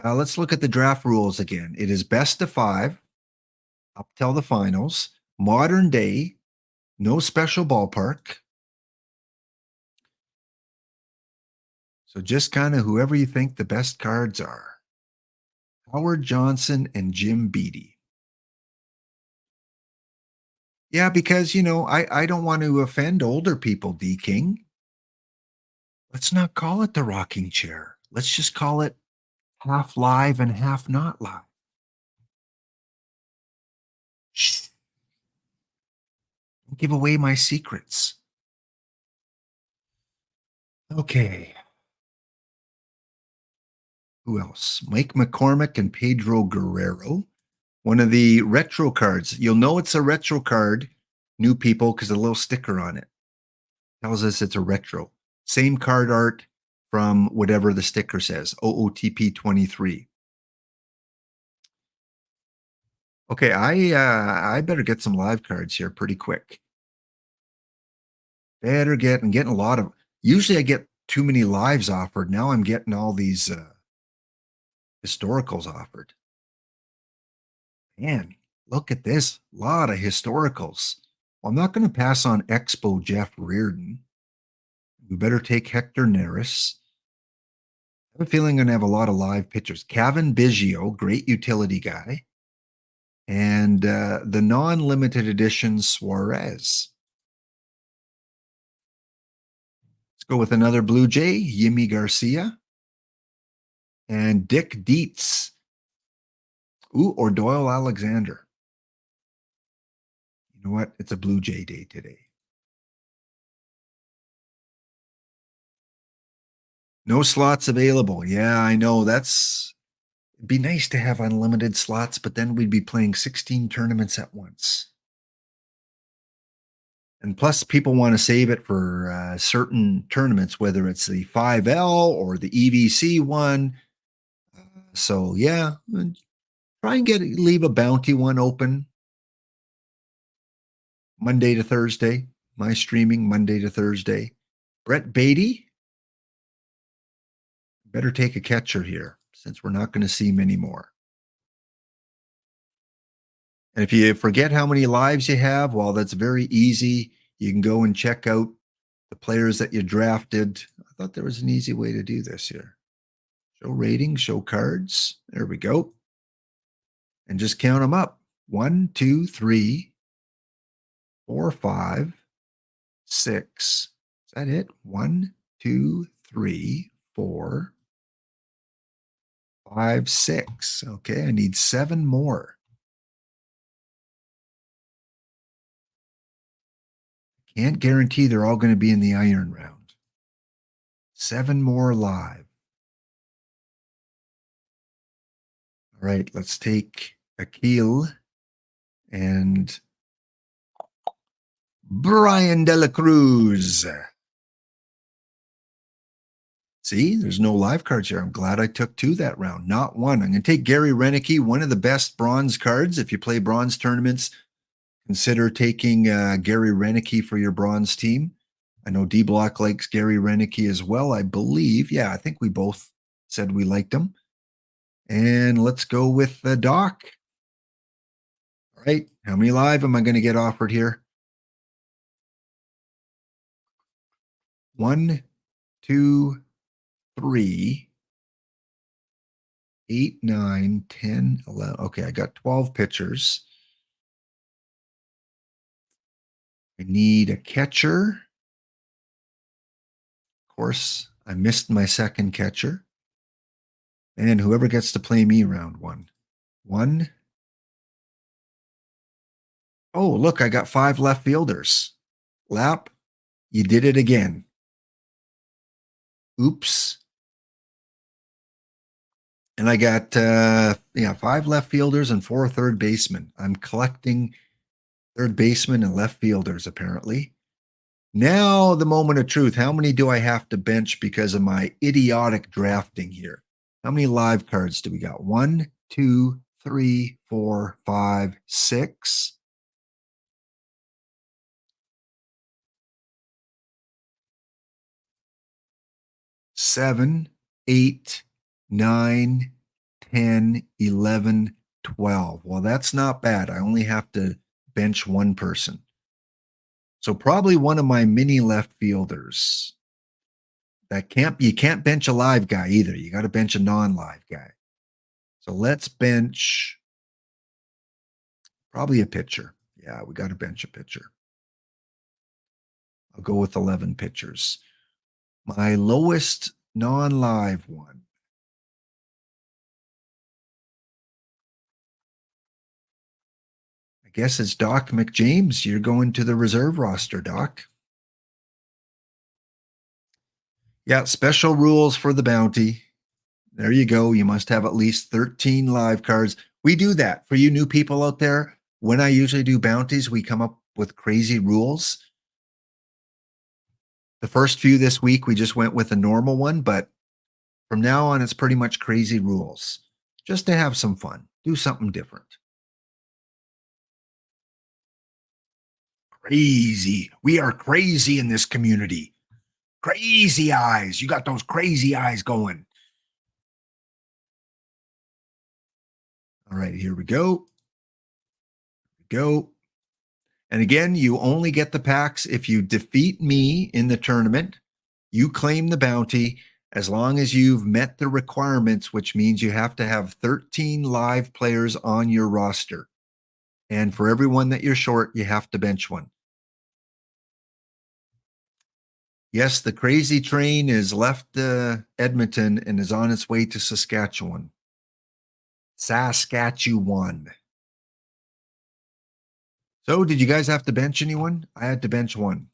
Let's look at the draft rules again. It is best of 5. up till the finals. Modern day, no special ballpark. So just kind of whoever you think the best cards are. Howard Johnson and Jim Beattie. Yeah, because, I don't want to offend older people, D. King. Let's not call it the rocking chair. Let's just call it half live and half not live. Shh. Don't give away my secrets. Okay. Who else? Mike McCormick and Pedro Guerrero. One of the retro cards. You'll know it's a retro card, new people, because a little sticker on it tells us it's a retro. Same card art from whatever the sticker says, OOTP 23. Okay, I better get some live cards here pretty quick. Better getting a lot of. Usually I get too many lives offered. Now I'm getting all these historicals offered. Man, look at this. A lot of historicals. Well, I'm not going to pass on Expo Jeff Reardon. We better take Hector Neris. I have a feeling I'm going to have a lot of live pictures. Kevin Biggio, great utility guy. And the non-limited edition Suarez. Let's go with another Blue Jay, Yimi Garcia. And Dick Dietz. Ooh, or Doyle Alexander. You know what? It's a Blue Jay day today. No slots available. Yeah, I know. It'd be nice to have unlimited slots, but then we'd be playing 16 tournaments at once. And plus, people want to save it for certain tournaments, whether it's the 5L or the EVC one. So yeah, try and leave a bounty one open Monday to Thursday. My streaming Monday to Thursday. Brett Beatty, better take a catcher here since we're not going to see many more. And if you forget how many lives you have, well, that's very easy. You can go and check out the players that you drafted. I thought there was an easy way to do this here. Show ratings, show cards. There we go. And just count them up. 1, 2, 3, 4, 5, 6. Is that it? 1, 2, 3, 4, 5, 6. Okay, I need 7 more. Can't guarantee they're all going to be in the iron round. 7 more live. All right, let's take Akil and Brian De La Cruz. See, there's no live cards here. I'm glad I took 2 that round, not 1. I'm going to take Gary Renicky, one of the best bronze cards. If you play bronze tournaments, consider taking Gary Renicky for your bronze team. I know D-Block likes Gary Renicky as well, I believe. Yeah, I think we both said we liked him. And let's go with the Doc. All right, how many live am I going to get offered here? 1, 2, 3, 8, 9, 10, 11. Okay, I got 12 pitchers. I need a catcher. Of course, I missed my second catcher. And whoever gets to play me round 1. 1. Oh, look, I got 5 left fielders. Lap, you did it again. Oops. And I got 5 left fielders and 4 third basemen. I'm collecting third basemen and left fielders, apparently. Now, the moment of truth. How many do I have to bench because of my idiotic drafting here? How many live cards do we got? 1, 2, 3, 4, 5, 6. 7, 8, 9, 10, 11, 12. Well, that's not bad. I only have to bench one person. So probably one of my mini left fielders. You can't bench a live guy either. You got to bench a non-live guy. So let's bench probably a pitcher. Yeah, we got to bench a pitcher. I'll go with 11 pitchers. My lowest non-live one. I guess it's Doc McJames. You're going to the reserve roster, Doc. Yeah, special rules for the bounty. There you go. You must have at least 13 live cards. We do that for you new people out there. When I usually do bounties, we come up with crazy rules. The first few this week, we just went with a normal one, but from now on, it's pretty much crazy rules. Just to have some fun. Do something different. Crazy. We are crazy in this community. Crazy eyes. You got those crazy eyes going. All right, here we go. Go. And again, you only get the packs if you defeat me in the tournament. You claim the bounty as long as you've met the requirements, which means you have to have 13 live players on your roster. And for everyone that you're short, you have to bench one. Yes, the crazy train has left Edmonton and is on its way to Saskatchewan. Saskatchewan. So did you guys have to bench anyone? I had to bench one.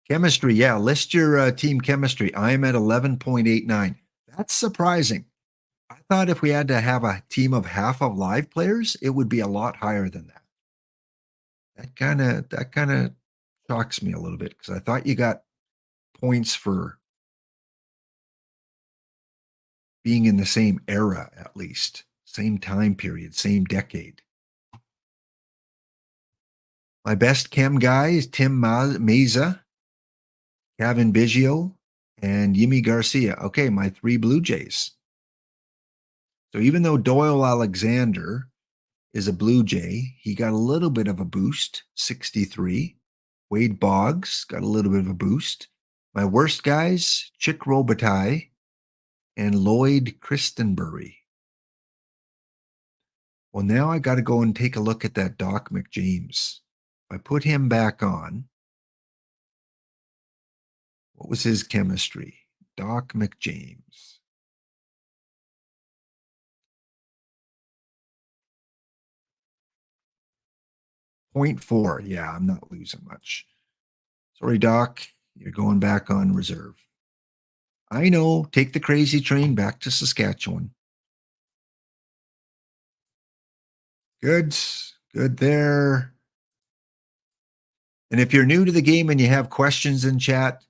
Chemistry, yeah. List your team chemistry. I am at 11.89. That's surprising. I thought if we had to have a team of half of live players, it would be a lot higher than that. That kind of shocks me a little bit because I thought you got points for being in the same era, at least same time period, same decade. My best chem guy is Tim Meza, Kevin Biggio, and Yimi Garcia. Okay, my 3 Blue Jays. So even though Doyle Alexander is a Blue Jay, he got a little bit of a boost, 63. Wade Boggs got a little bit of a boost. My worst guys, Chick Robitaille and Lloyd Christenbury. Well, now I got to go and take a look at that Doc McJames. If I put him back on, what was his chemistry? Doc McJames. .4. Yeah, I'm not losing much. Sorry, Doc. You're going back on reserve. I know. Take the crazy train back to Saskatchewan. Good. Good there. And if you're new to the game and you have questions in chat,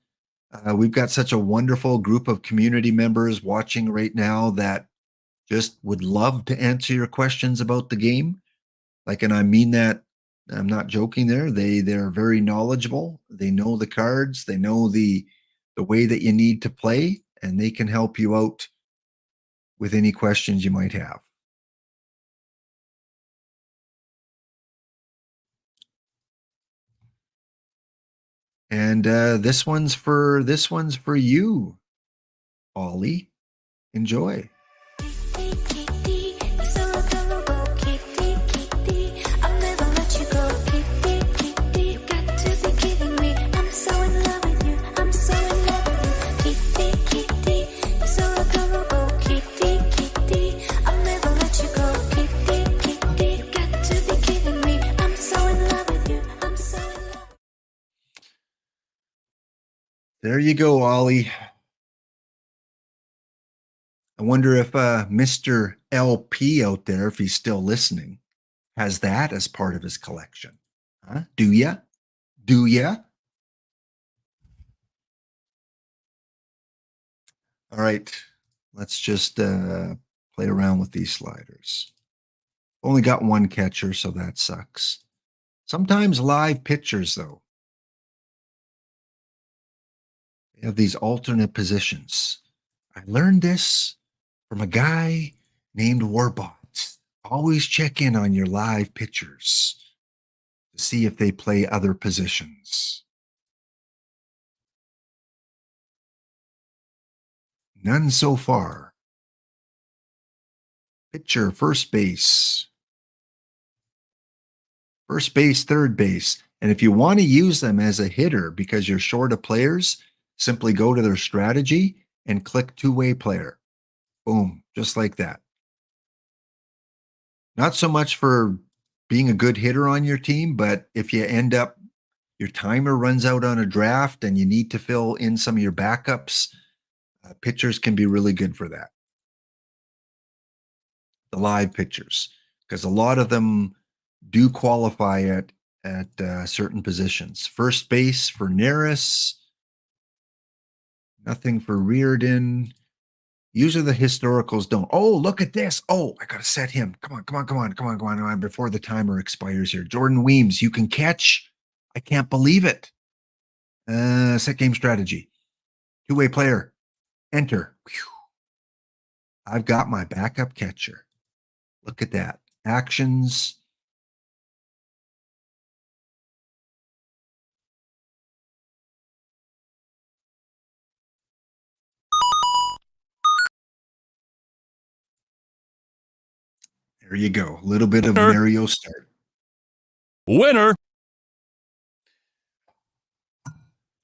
we've got such a wonderful group of community members watching right now that just would love to answer your questions about the game. And I mean that, I'm not joking there. They're very knowledgeable. They know the cards. They know the way that you need to play, and they can help you out with any questions you might have. And this one's for you, Ollie. Enjoy. There you go, Ollie. I wonder if Mr. LP out there, if he's still listening, has that as part of his collection. Huh? Do ya? Do ya? All right. Let's just play around with these sliders. Only got one catcher, so that sucks. Sometimes live pitchers, though, they have these alternate positions. I learned this from a guy named Warbot. Always check in on your live pitchers to see if they play other positions. None so far. Pitcher, first base, third base. And if you want to use them as a hitter because you're short of players, simply go to their strategy and click two-way player. Boom, just like that. Not so much for being a good hitter on your team, but if you end up, your timer runs out on a draft and you need to fill in some of your backups, pitchers can be really good for that. The live pitchers, because a lot of them do qualify at certain positions. First base for Neris. Nothing for Reardon. Usually the historicals don't. Oh, look at this. Oh, I got to set him. Come on. Before the timer expires here. Jordan Weems, you can catch. I can't believe it. Set game strategy. Two-way player. Enter. Whew. I've got my backup catcher. Look at that. Actions. There you go. A little bit of Mario start. Winner.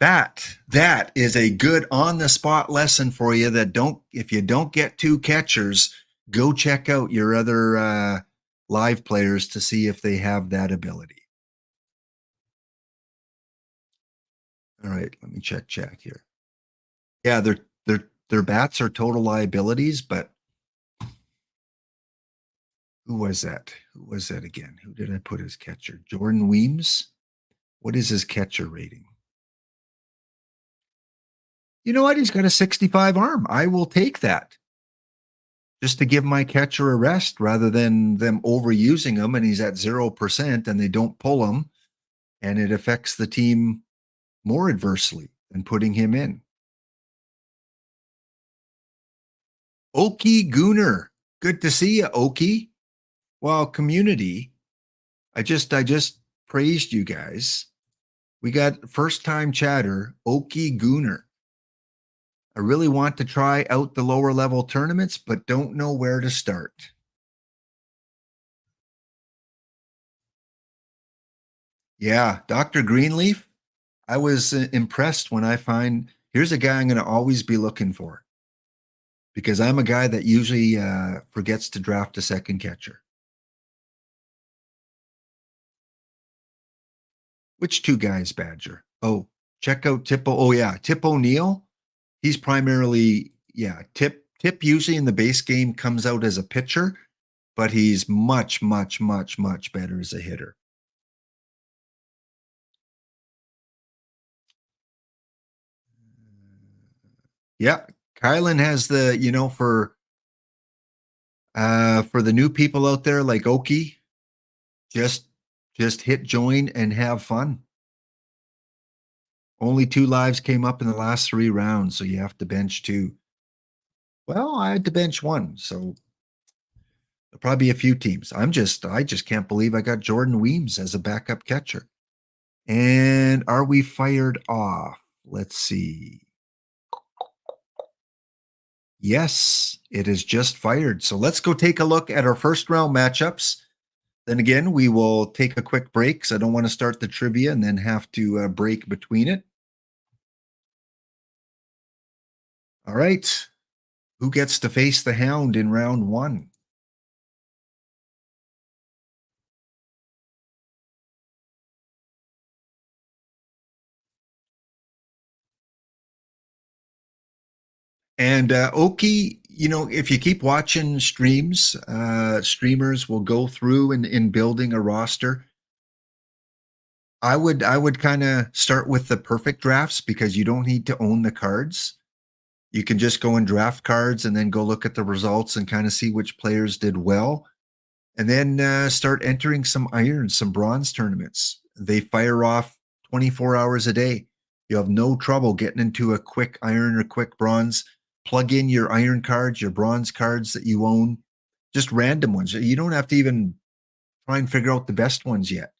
That is a good on-the-spot lesson for you that if you don't get two catchers, go check out your other live players to see if they have that ability. All right, let me check chat here. Yeah, their bats are total liabilities, but who was that? Who was that again? Who did I put as catcher? Jordan Weems? What is his catcher rating? You know what? He's got a 65 arm. I will take that. Just to give my catcher a rest rather than them overusing him and he's at 0% and they don't pull him and it affects the team more adversely than putting him in. Okie Gooner. Good to see you, Okie. Well, community, I just praised you guys. We got first-time chatter, Okie Gooner. I really want to try out the lower level tournaments, but don't know where to start. Yeah, Dr. Greenleaf, I was impressed when I find, here's a guy I'm going to always be looking for because I'm a guy that usually forgets to draft a second catcher. Which two guys, Badger? Oh, check out Tip. Oh, yeah, Tip O'Neill. He's primarily, Tip usually in the base game comes out as a pitcher, but he's much better as a hitter. Yeah, Kylan has the, for the new people out there like Okie, just hit join and have fun. Only 2 lives came up in the last 3 rounds, so you have to bench 2. Well, I had to bench 1, so there'll probably be a few teams. I just can't believe I got Jordan Weems as a backup catcher. And are we fired off? Let's see. Yes, it is just fired. So let's go take a look at our first round matchups. Then again, we will take a quick break because I don't want to start the trivia and then have to break between it. All right. Who gets to face the Hound in round 1? And Oki, if you keep watching streams, streamers will go through in building a roster. I would kind of start with the perfect drafts because you don't need to own the cards. You can just go and draft cards and then go look at the results and kind of see which players did well. And then start entering some iron, some bronze tournaments. They fire off 24 hours a day. You have no trouble getting into a quick iron or quick bronze. plug in your iron cards, your bronze cards that you own, just random ones. You don't have to even try and figure out the best ones yet.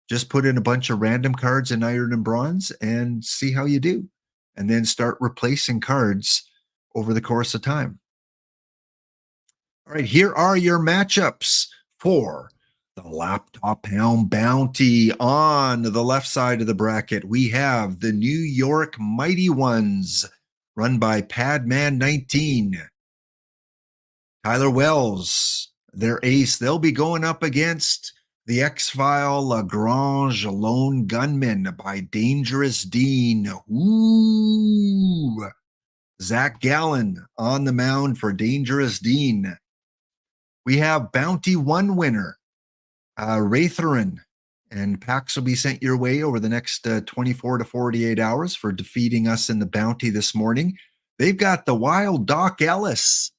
Just put in a bunch of random cards in iron and bronze and see how you do. And then start replacing cards over the course of time. All right, here are your matchups for the Laptop Hound Bounty. On the left side of the bracket, we have the New York Mighty Ones, run by Padman19. Tyler Wells, their ace. They'll be going up against the X-File Lagrange Lone Gunman by Dangerous Dean. Ooh. Zach Gallen on the mound for Dangerous Dean. We have Bounty 1 winner, Wratherin, and packs will be sent your way over the next 24 to 48 hours for defeating us in the Bounty this morning. They've got the Wild Doc Ellis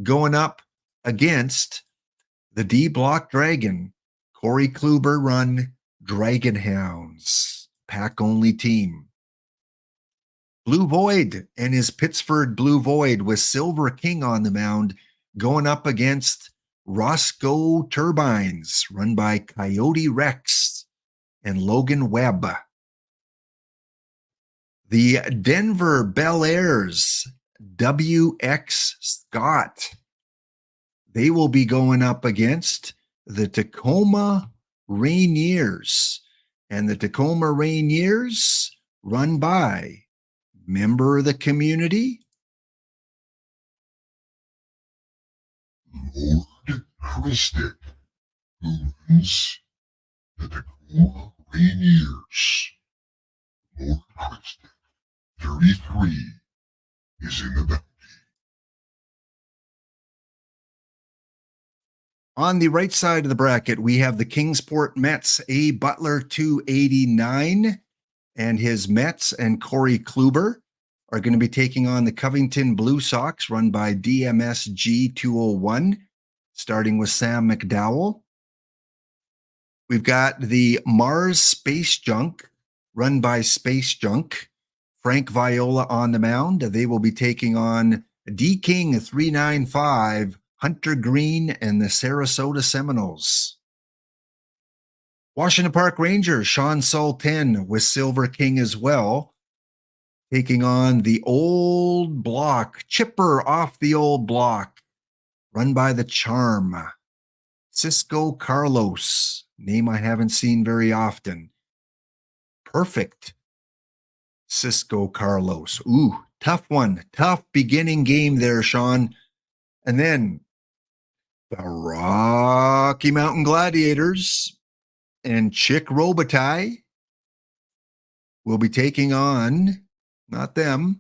going up against the D-Block Dragon, Corey Kluber run Dragon Hounds, pack-only team. Blue Void and his Pittsburgh Blue Void with Silver King on the mound, going up against Roscoe Turbines, run by Coyote Rex and Logan Webb. The Denver Bel Airs, WX Scott. They will be going up against the Tacoma Rainiers. And the Tacoma Rainiers, run by member of the community, Lord Christic, who runs the Tacoma Rainiers. Lord Christic, 33, is in the bounty. On the right side of the bracket, we have the Kingsport Mets, A. Butler 289, and his Mets and Corey Kluber are going to be taking on the Covington Blue Sox, run by DMSG 201, starting with Sam McDowell. We've got the Mars Space Junk, run by Space Junk, Frank Viola on the mound. They will be taking on D King 395, Hunter Green, and the Sarasota Seminoles. Washington Park Rangers, Sean Sultan with Silver King as well, taking on the Old Block, Chipper off the Old Block, run by the Charm, Cisco Carlos, name I haven't seen very often. Perfect. Cisco Carlos. Ooh, tough one. Tough beginning game there, Sean. And then the Rocky Mountain Gladiators and Chick Robitaille will be taking on, not them,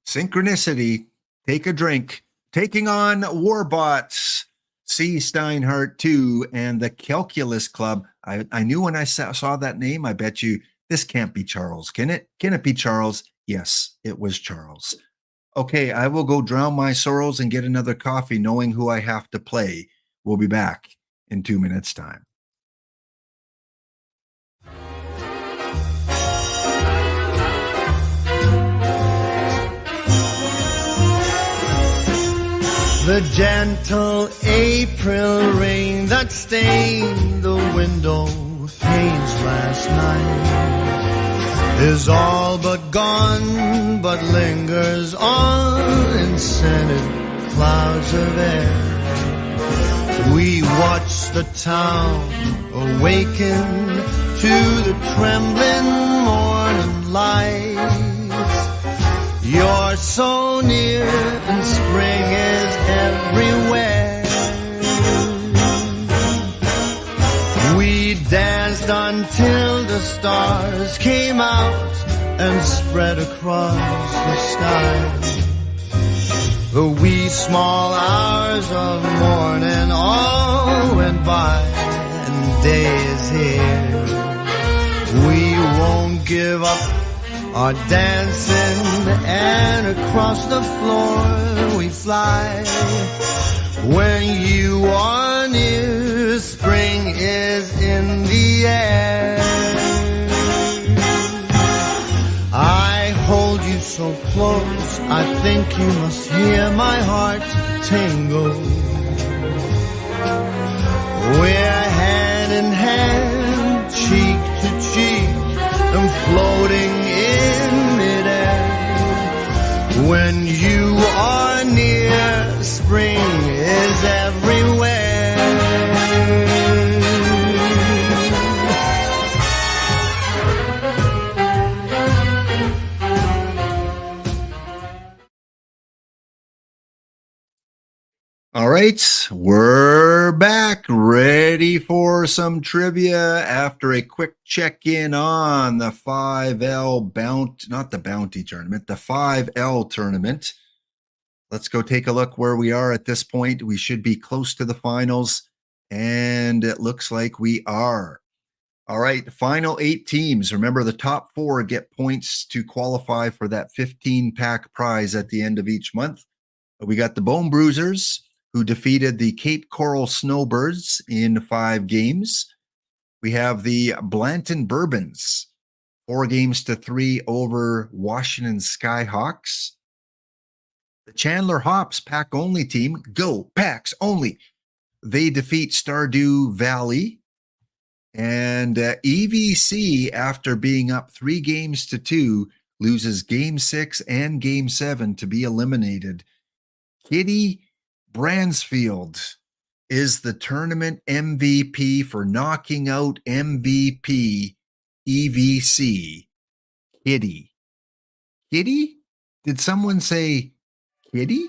Synchronicity, take a drink, taking on Warbots, C. Steinhardt 2, and the Calculus Club. I knew when I saw that name, I bet you this can't be Charles. Can it? Can it be Charles? Yes, it was Charles. Okay, I will go drown my sorrows and get another coffee knowing who I have to play. We'll be back in 2 minutes' time. The gentle April rain that stained the window panes last night is all but gone, but lingers on in scented clouds of air. We watch the town awaken to the trembling morning light. You're so near and spring is everywhere. We danced until the stars came out and spread across the sky. The wee small hours of morning all went by and day is here. We won't give up are dancing, and across the floor we fly. When you are near, spring is in the air. I hold you so close, I think you must hear my heart tingle. We're hand in hand, cheek to cheek, and floating in midair. When you are near, spring is everywhere. All right, we're back, ready for some trivia after a quick check-in on the 5L not the bounty tournament, the 5L tournament. Let's go take a look where we are at this point. We should be close to the finals, and it looks like we are. All right, final 8 teams. Remember, the top 4 get points to qualify for that 15-pack prize at the end of each month. We got the Bone Bruisers, who defeated the Cape Coral Snowbirds in 5 games. We have the Blanton Bourbons, 4 games to 3 over Washington Skyhawks. The Chandler Hops pack-only team, go Packs only. They defeat Stardew Valley. And EVC, after being up 3 games to 2, loses Game 6 and Game 7 to be eliminated. Kitty Bransfield is the tournament MVP for knocking out MVP EVC. Kitty. Kitty? Did someone say Kitty?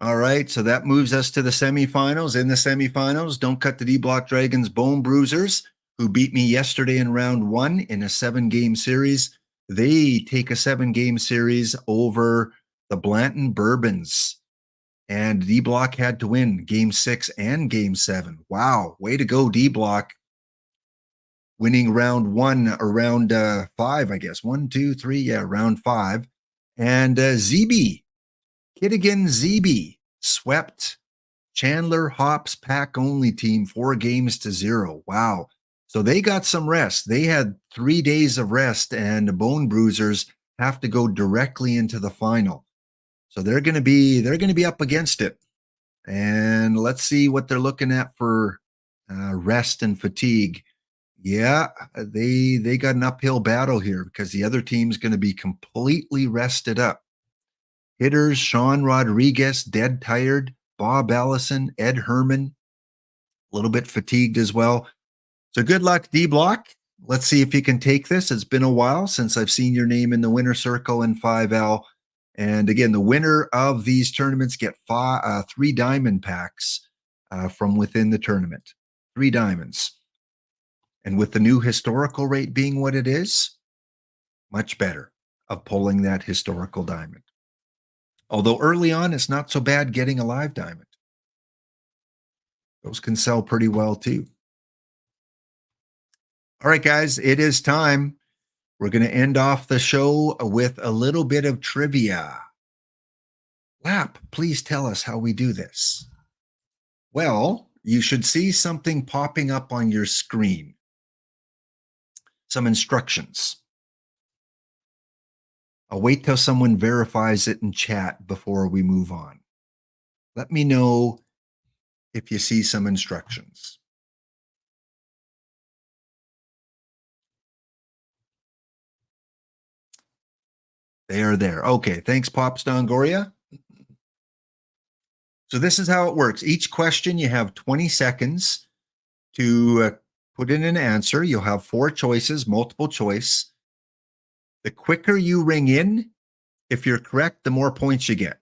All right, so that moves us to the semifinals. In the semifinals, Don't Cut the D-Block Dragons Bone Bruisers, who beat me yesterday in round 1 in a 7-game series. They take a 7-game series over the Blanton Bourbons. And D-Block had to win Game 6 and Game 7. Wow, way to go, D-Block. Winning round 1 or round 5, I guess. 1, 2, 3, yeah, round 5. And ZB. Kiddigan ZB swept Chandler Hops pack-only team 4 games to 0. Wow. So they got some rest. They had 3 days of rest, and the Bone Bruisers have to go directly into the final. So they're going to be up against it. And let's see what they're looking at for rest and fatigue. Yeah, they got an uphill battle here because the other team's going to be completely rested up. Hitters, Sean Rodriguez, dead tired. Bob Allison, Ed Herman, a little bit fatigued as well. So good luck, D-Block. Let's see if you can take this. It's been a while since I've seen your name in the winner circle in 5L. And again, the winner of these tournaments get 3 diamond packs from within the tournament. 3 diamonds. And with the new historical rate being what it is, much better of pulling that historical diamond. Although early on, it's not so bad getting a live diamond. Those can sell pretty well too. All right, guys, it is time. We're going to end off the show with a little bit of trivia. Lap, please tell us how we do this. Well, you should see something popping up on your screen. Some instructions. I'll wait till someone verifies it in chat before we move on. Let me know if you see some instructions. They are there. Okay, thanks, Pops Dongoria. So this is how it works. Each question, you have 20 seconds to put in an answer. You'll have 4 choices, multiple choice. The quicker you ring in, if you're correct, the more points you get.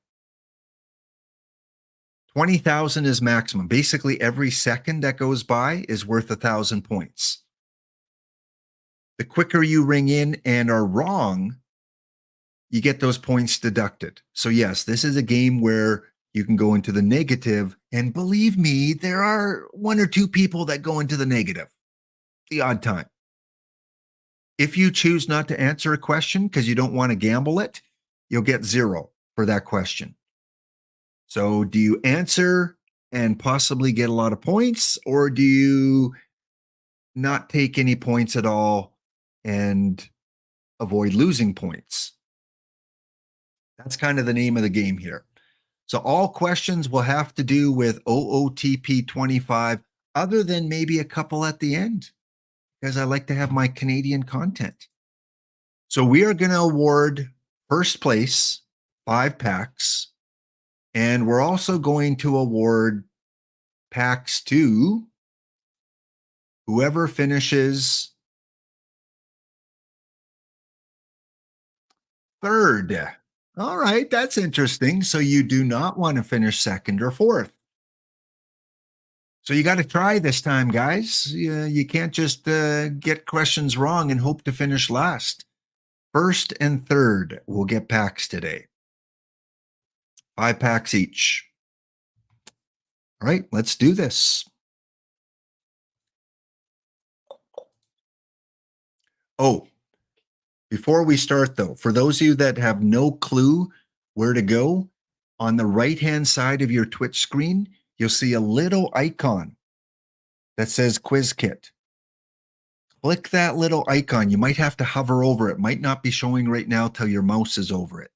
20,000 is maximum. Basically, every second that goes by is worth 1,000 points. The quicker you ring in and are wrong, you get those points deducted. So yes, this is a game where you can go into the negative, and believe me, there are one or two people that go into the negative the odd time. If you choose not to answer a question because you don't want to gamble it, you'll get 0 for that question. So do you answer and possibly get a lot of points, or do you not take any points at all and avoid losing points? That's kind of the name of the game here. So all questions will have to do with OOTP 25, other than maybe a couple at the end, because I like to have my Canadian content. So we are going to award first place 5 packs, and we're also going to award packs to whoever finishes third. All right, that's interesting. So you do not want to finish second or fourth. So you got to try this time, guys. You can't just get questions wrong and hope to finish last. First and third will get packs today. 5 packs each. All right, let's do this. Oh, before we start though, for those of you that have no clue where to go, on the right-hand side of your Twitch screen, you'll see a little icon that says Quiz Kit. Click that little icon. You might have to hover over it. Might not be showing right now till your mouse is over it.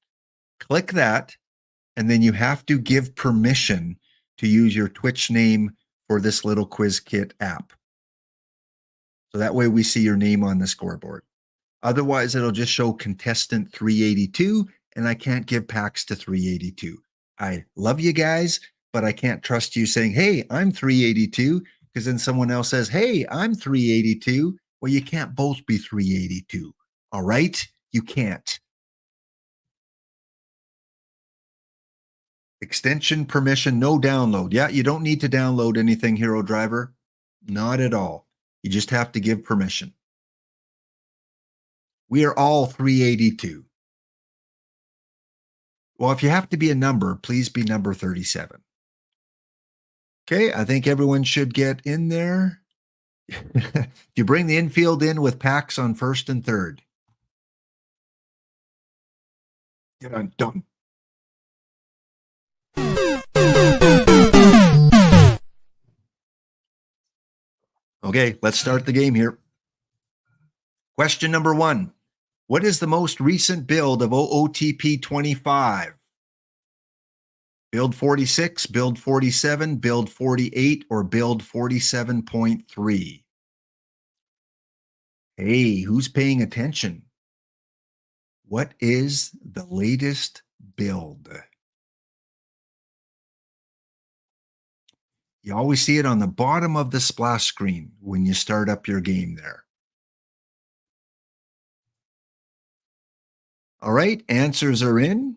Click that, and then you have to give permission to use your Twitch name for this little Quiz Kit app. So that way we see your name on the scoreboard. Otherwise, it'll just show contestant 382, and I can't give packs to 382. I love you guys, but I can't trust you saying, hey, I'm 382, because then someone else says, hey, I'm 382. Well, you can't both be 382. All right? You can't. Extension permission, no download. Yeah, you don't need to download anything, Hero Driver. Not at all. You just have to give permission. We are all 382. Well, if you have to be a number, please be number 37. Okay, I think everyone should get in there. You bring the infield in with packs on first and third. Get on done. Okay, let's start the game here. Question number 1. What is the most recent build of OOTP 25? Build 46, build 47, build 48, or build 47.3? Hey, who's paying attention? What is the latest build? You always see it on the bottom of the splash screen when you start up your game there. All right, answers are in.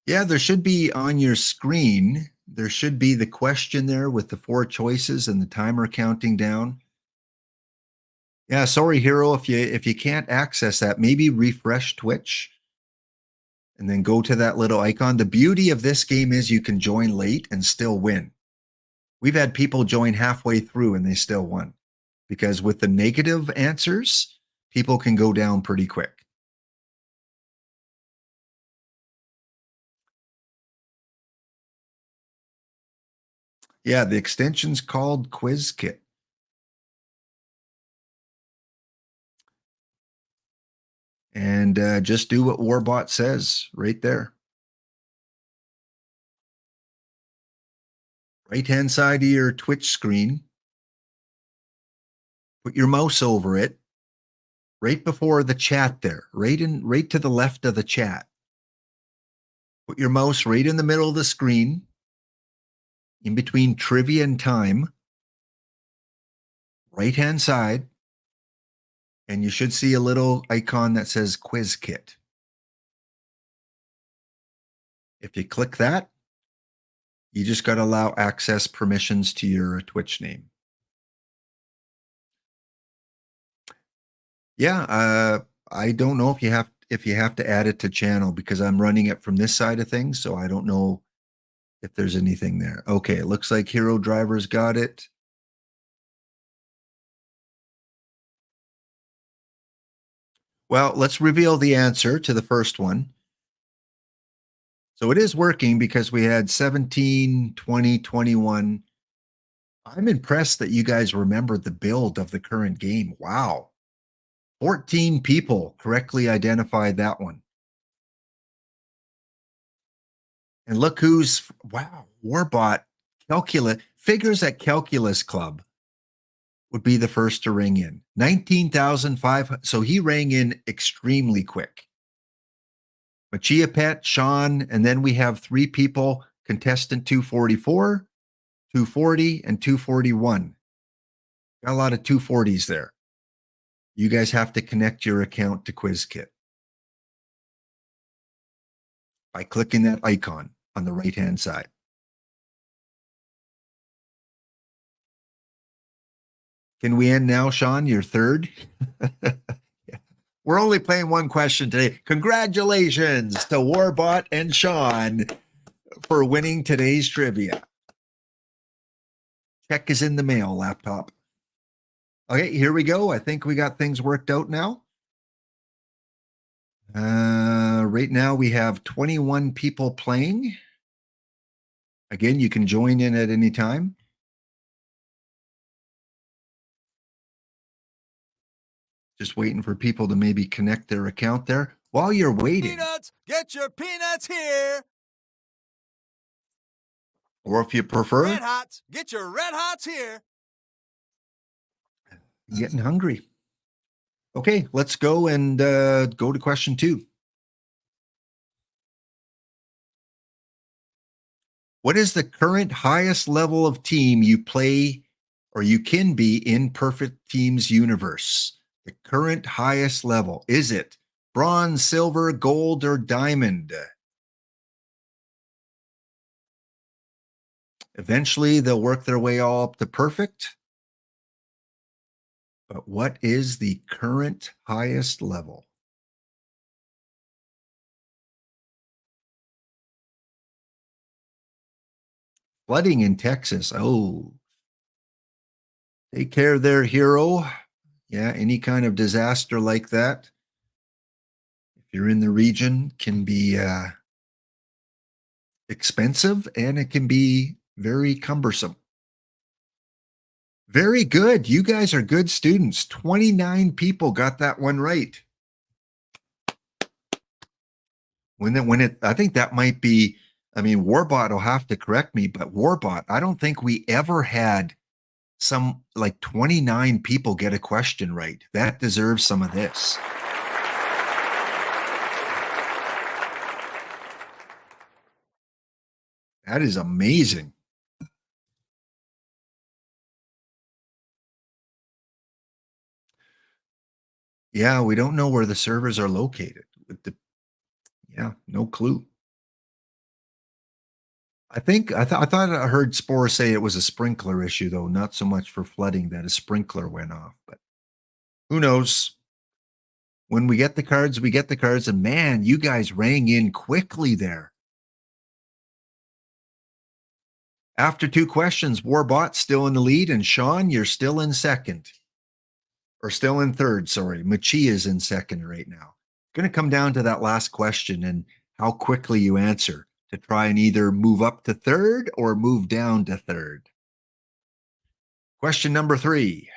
Yeah, there should be on your screen, there should be the question there with the 4 choices and the timer counting down. Yeah, sorry, Hero, if you can't access that, maybe refresh Twitch and then go to that little icon. The beauty of this game is you can join late and still win. We've had people join halfway through and they still won, because with the negative answers, people can go down pretty quick. Yeah, the extension's called Quiz Kit. And just do what Warbot says right there. Right-hand side of your Twitch screen, put your mouse over it, right before the chat there, right to the left of the chat. Put your mouse right in the middle of the screen, in between trivia and time, right-hand side, and you should see a little icon that says Quiz Kit. If you click that, you just got to allow access permissions to your Twitch name. Yeah, I don't know if you have to add it to channel because I'm running it from this side of things, so I don't know if there's anything there. Okay, it looks like Hero Driver's got it. Well, let's reveal the answer to the first one. So it is working because we had 17, 20, 21. I'm impressed that you guys remembered the build of the current game. Wow. 14 people correctly identified that one. And look who's, wow, Warbot Calculus, Figures at Calculus Club would be the first to ring in. 19,500. So he rang in extremely quick. Machia Pet, Sean, and then we have three people, contestant 244, 240, and 241. Got a lot of 240s there. You guys have to connect your account to QuizKit by clicking that icon on the right-hand side. Can we end now, Sean? You're third. We're only playing one question today. Congratulations to Warbot and Sean for winning today's trivia. Check is in the mail, laptop. Okay, here we go. I think we got things worked out now. Right now we have 21 people playing. Again, you can join in at any time. Just waiting for people to maybe connect their account there. While you're waiting, Peanuts, get your peanuts here. or if you prefer, Red Hots, get your Red Hots here. getting hungry. Okay, let's go and go to question 2. What is the current highest level of team you play or you can be in Perfect Teams universe? The current highest level. Is it bronze, silver, gold, or diamond? Eventually, they'll work their way all up to perfect. But what is the current highest level? Flooding in Texas. Oh, take care there, hero. Yeah, any kind of disaster like that, if you're in the region, can be expensive and it can be very cumbersome. Very good. You guys are good students. 29 people got that one right. I think that might be, I mean, Warbot will have to correct me, but Warbot, I don't think we ever had some like 29 people get a question right. That deserves some of this. That is amazing. Yeah, we don't know where the servers are located. Yeah, no clue. I thought I heard Spore say it was a sprinkler issue, though, not so much for flooding that a sprinkler went off, but who knows? When we get the cards, we get the cards, and man, you guys rang in quickly there. After 2 questions, Warbot still in the lead, and Sean, you're still in second. Or still in third, sorry. Machi is in second right now. Going to come down to that last question and how quickly you answer to try and either move up to third or move down to third. Question number 3.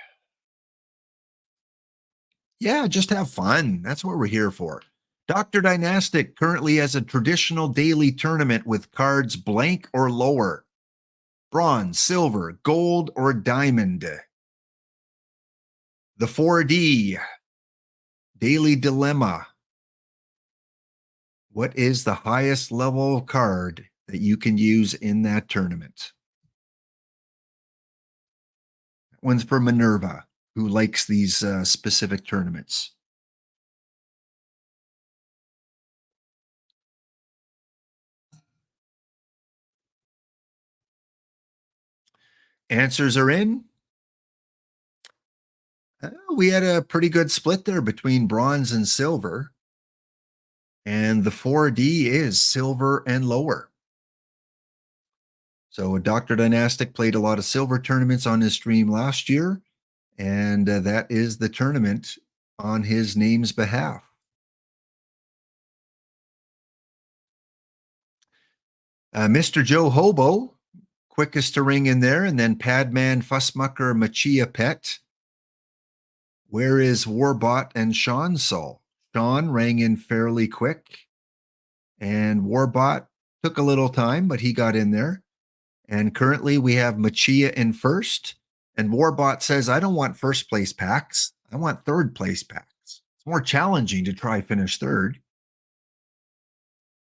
Yeah, just have fun. That's what we're here for. Dr. Dynastic currently has a traditional daily tournament with cards blank or lower. Bronze, silver, gold, or diamond. The 4D, Daily Dilemma. What is the highest level of card that you can use in that tournament? That one's for Minerva, who likes these specific tournaments. Answers are in. We had a pretty good split there between bronze and silver. And the 4D is silver and lower. So Dr. Dynastic played a lot of silver tournaments on his stream last year, and that is the tournament on his name's behalf. Mr. Joe Hobo, quickest to ring in there, and then Padman, Fussmucker, Machia Pet. Where is Warbot and Sean Sol? Sean rang in fairly quick, and Warbot took a little time, but he got in there. And currently we have Machia in first, and Warbot says, I don't want first place packs. I want third place packs. It's more challenging to try finish third.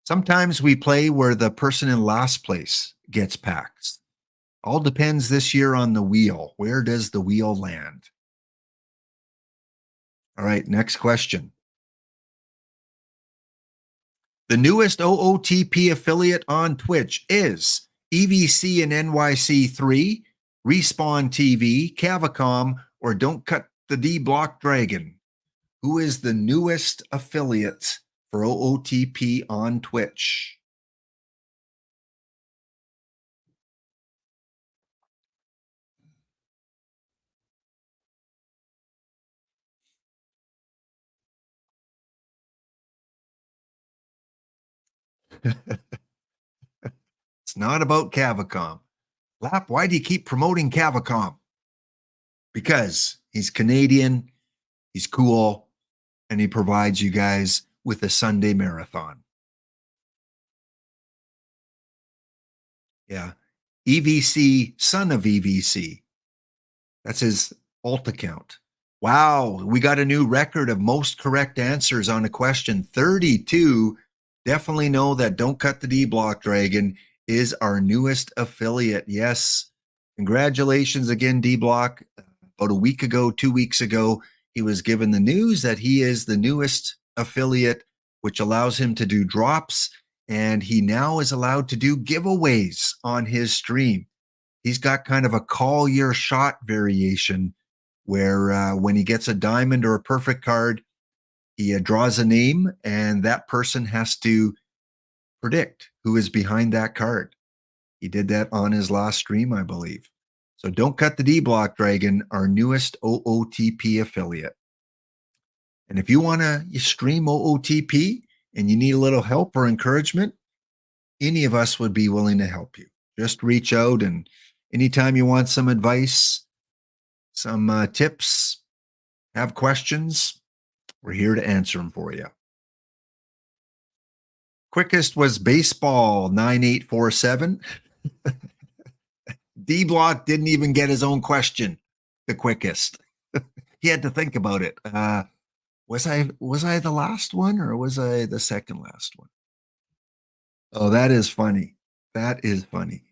Sometimes we play where the person in last place gets packs. All depends this year on the wheel. Where does the wheel land? All right, next question. The newest OOTP affiliate on Twitch is EVC and NYC3, Respawn TV, Cavacom, or Don't Cut the D Block Dragon. Who is the newest affiliate for OOTP on Twitch? It's not about Cavacom. Lap, why do you keep promoting Cavacom? Because he's Canadian, he's cool, and he provides you guys with a Sunday marathon. Yeah. EVC, son of EVC. That's his alt account. Wow, we got a new record of most correct answers on a question. 32. Definitely know that Don't Cut the D Block Dragon is our newest affiliate. Yes. Congratulations again, D Block. About a week ago, 2 weeks ago, he was given the news that he is the newest affiliate, which allows him to do drops, and he now is allowed to do giveaways on his stream. He's got kind of a call your shot variation where when he gets a diamond or a perfect card, he draws a name, and that person has to predict who is behind that card. He did that on his last stream, I believe. So Don't Cut the D Block Dragon, our newest OOTP affiliate. And if you want to stream OOTP and you need a little help or encouragement, any of us would be willing to help you. Just reach out, and anytime you want some advice, some tips, have questions, we're here to answer them for you. Quickest was Baseball 9847. D Block didn't even get his own question the quickest. He had to think about it. Was I the last one, or was I the second last one? Oh, that is funny. That is funny.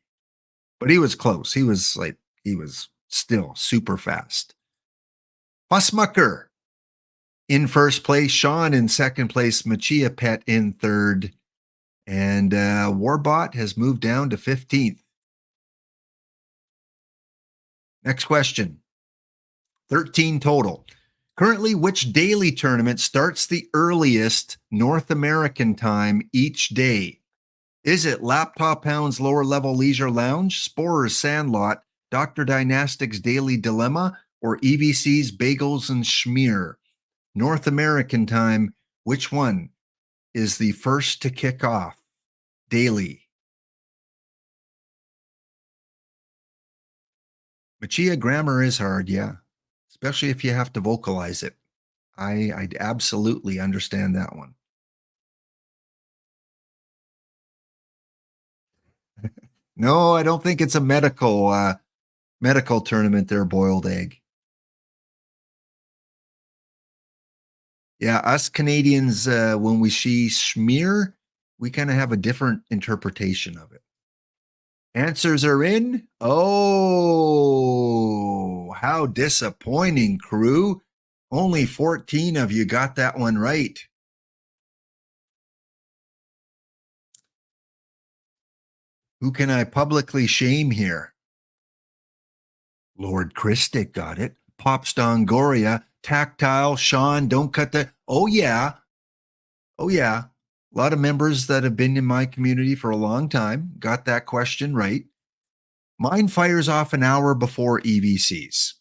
But he was close. He was still super fast. Fussmucker in first place, Sean in second place, Machia Pet in third, and Warbot has moved down to 15th. Next question. 13 total. Currently, which daily tournament starts the earliest North American time each day? Is it Laptop Hound's Lower Level Leisure Lounge, Sporer's Sandlot, Dr. Dynastic's Daily Dilemma, or EVC's Bagels and Schmear? North American time, which one is the first to kick off daily? Machia, grammar is hard, yeah, especially if you have to vocalize it. I absolutely understand that one. No, I don't think it's a medical tournament there, boiled egg. Yeah, us Canadians, when we see schmear, we kind of have a different interpretation of it. Answers are in. Oh, how disappointing, crew. Only 14 of you got that one right. Who can I publicly shame here? Lord Christic got it. Pops Dongoria, Tactile, Sean, Don't Cut the... Oh, yeah. Oh, yeah. A lot of members that have been in my community for a long time got that question right. Mine fires off an hour before EVCs.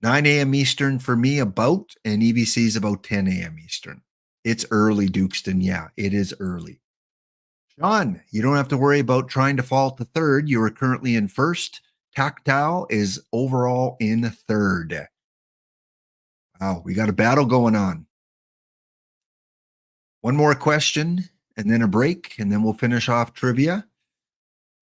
9 a.m. Eastern for me about, and EVCs about 10 a.m. Eastern. It's early, Dukeston. Yeah, it is early. Sean, you don't have to worry about trying to fall to third. You are currently in first. Tactile is overall in third. Wow, we got a battle going on. One more question and then a break, and then we'll finish off trivia.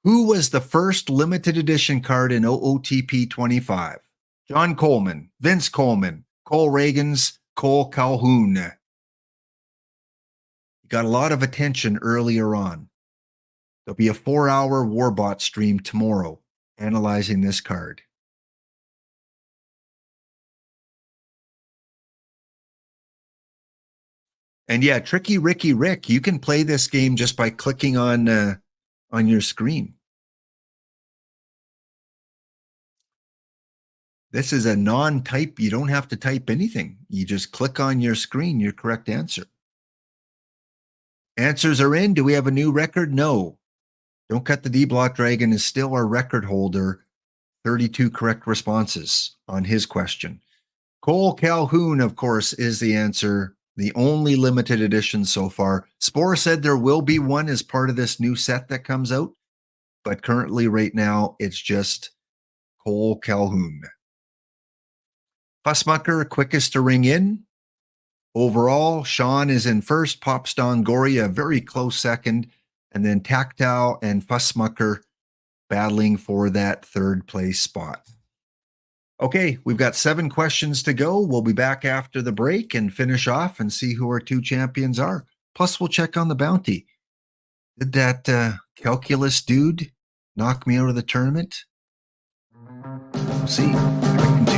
Who was the first limited edition card in OOTP 25? John Coleman, Vince Coleman, Cole Reagans, Cole Calhoun. You got a lot of attention earlier on. There'll be a 4-hour Warbot stream tomorrow analyzing this card. And yeah, Tricky Ricky Rick, you can play this game just by clicking on your screen. This is a non-type. You don't have to type anything. You just click on your screen, your correct answer. Answers are in. Do we have a new record? No. Don't Cut the D-Block Dragon is still our record holder. 32 correct responses on his question. Cole Calhoun, of course, is the answer. The only limited edition so far. Spore said there will be one as part of this new set that comes out. But currently, right now, it's just Cole Calhoun. Fussmucker, quickest to ring in. Overall, Sean is in first. Pops Dongoria, a very close second. And then Tactile and Fussmucker battling for that third place spot. Okay, we've got 7 questions to go. We'll be back after the break and finish off and see who our 2 champions are. Plus, we'll check on the bounty. Did that calculus dude knock me out of the tournament? We'll see. Second 2.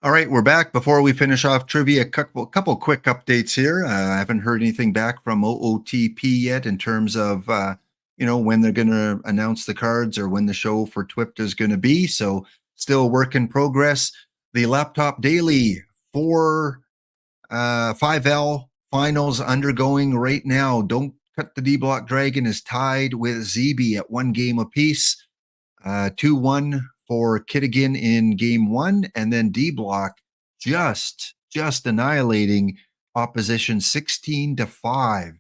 All right, we're back. Before we finish off trivia, a couple quick updates here. I haven't heard anything back from OOTP yet in terms of when they're going to announce the cards or when the show for TWIPT is going to be. So still work in progress. The Laptop Daily 5L finals undergoing right now. Don't Cut the D Block Dragon is tied with ZB at 1 game apiece. 2-1 for Kittigan in game 1, and then D Block just annihilating opposition 16-5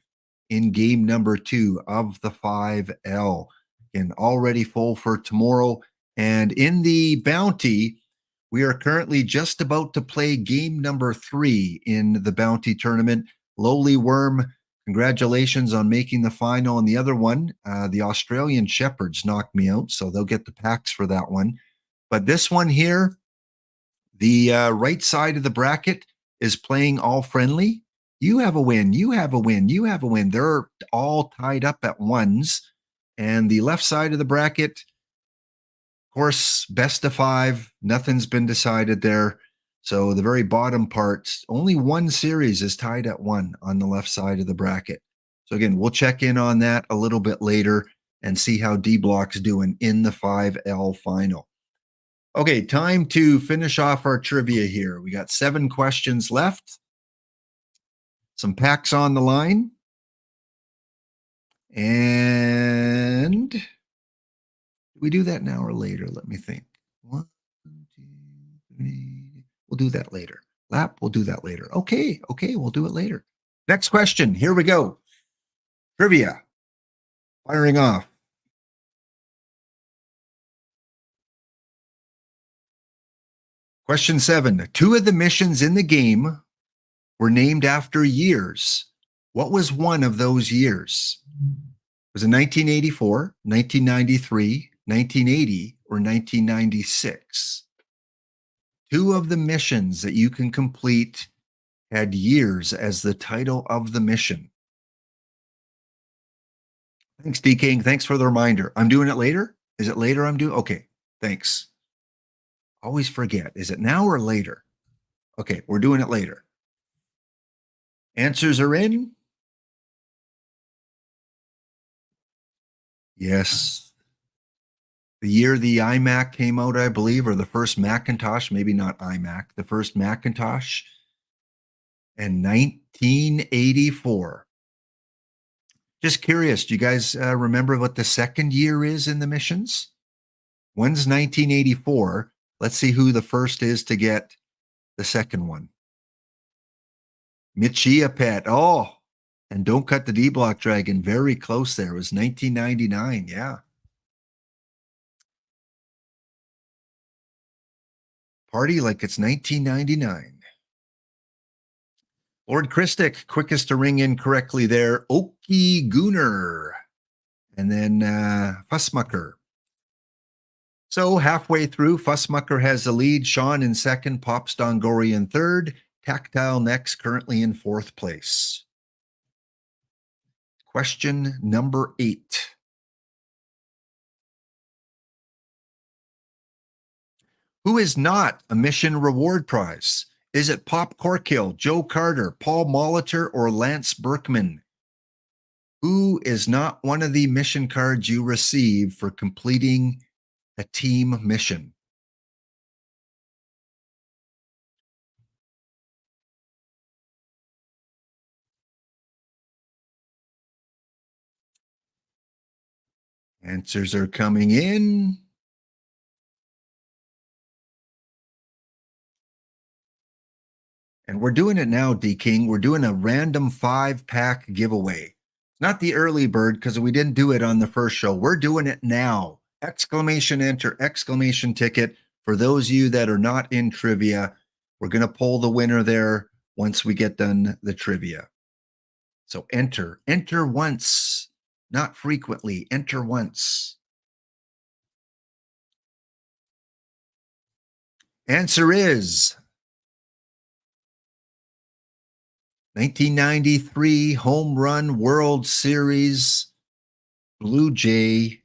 in game number 2 of the 5L. And already full for tomorrow. And in the bounty, we are currently just about to play game number 3 in the bounty tournament. Lowly Worm, congratulations on making the final. And the other one, the Australian Shepherds knocked me out, so they'll get the packs for that one. But this one here, the right side of the bracket is playing all friendly. You have a win, you have a win, you have a win. They're all tied up at ones. And the left side of the bracket, of course, best of 5. Nothing's been decided there. So the very bottom part, only one series is tied at 1 on the left side of the bracket. So again, we'll check in on that a little bit later and see how D Block's doing in the 5L final. Okay, time to finish off our trivia here. We got 7 questions left. Some packs on the line. And do we do that now or later? Let me think. 1, 2, 3. We'll do that later. Lap, we'll do that later. Okay, we'll do it later. Next question. Here we go. Trivia. Firing off. Question 7. 2 of the missions in the game were named after years. What was one of those years? Was it 1984, 1993, 1980, or 1996? 2 of the missions that you can complete had years as the title of the mission. Thanks, D King. Thanks for the reminder. I'm doing it later? Is it later I'm doing? Okay, thanks. Always forget. Is it now or later? Okay, we're doing it later. Answers are in. Yes. The year the iMac came out, I believe, or the first Macintosh, maybe not iMac, the first Macintosh, in 1984. Just curious, do you guys remember what the second year is in the missions? One's 1984. Let's see who the first is to get the second one. Michia Pet. Oh, and Don't Cut the D Block Dragon. Very close there. It was 1999. Yeah. Party like it's 1999. Lord Christic, quickest to ring in correctly there. Okie Gooner. And then Fussmucker. So halfway through, Fussmucker has the lead. Sean in second. Pop Stongori in third. Tactile next, currently in 4th place. Question number 8. Who is not a mission reward prize? Is it Pop Corkill, Joe Carter, Paul Molitor, or Lance Berkman? Who is not one of the mission cards you receive for completing a team mission? Answers are coming in. And we're doing it now, D King. We're doing a random 5-pack giveaway. Not the early bird because we didn't do it on the first show. We're doing it now. Exclamation enter, exclamation ticket. For those of you that are not in trivia, we're going to pull the winner there once we get done the trivia. So enter once, not frequently, enter once. Answer is 1993 Home Run World Series Blue Jay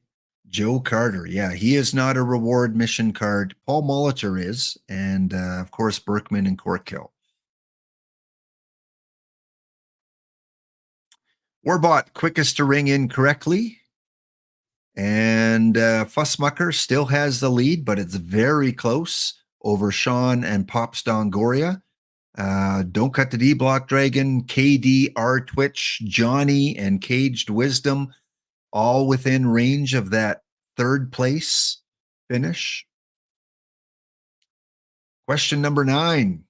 Joe Carter. Yeah, he is not a reward mission card. Paul Molitor is, and of course, Berkman and Corkill. Warbot, quickest to ring in correctly. And Fussmucker still has the lead, but it's very close over Sean and Pops Dongoria. Don't Cut the D Block Dragon, KD, R Twitch, Johnny, and Caged Wisdom, all within range of that third place finish. Question number 9.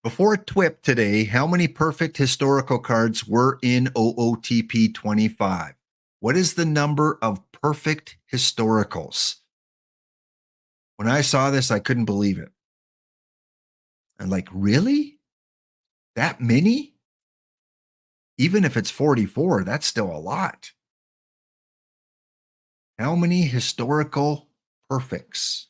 Before TWIP today, how many perfect historical cards were in OOTP 25? What is the number of perfect historicals? When I saw this, I couldn't believe it. I'm like, really? That many? Even if it's 44, that's still a lot. How many historical perfects?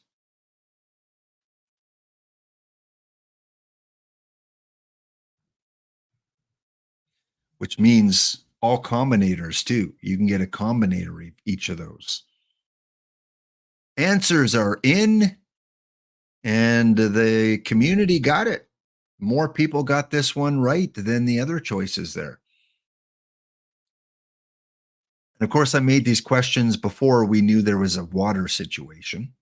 Which means all combinators too. You can get a combinator each of those. Answers are in, and the community got it. More people got this one right than the other choices there. And of course, I made these questions before we knew there was a water situation.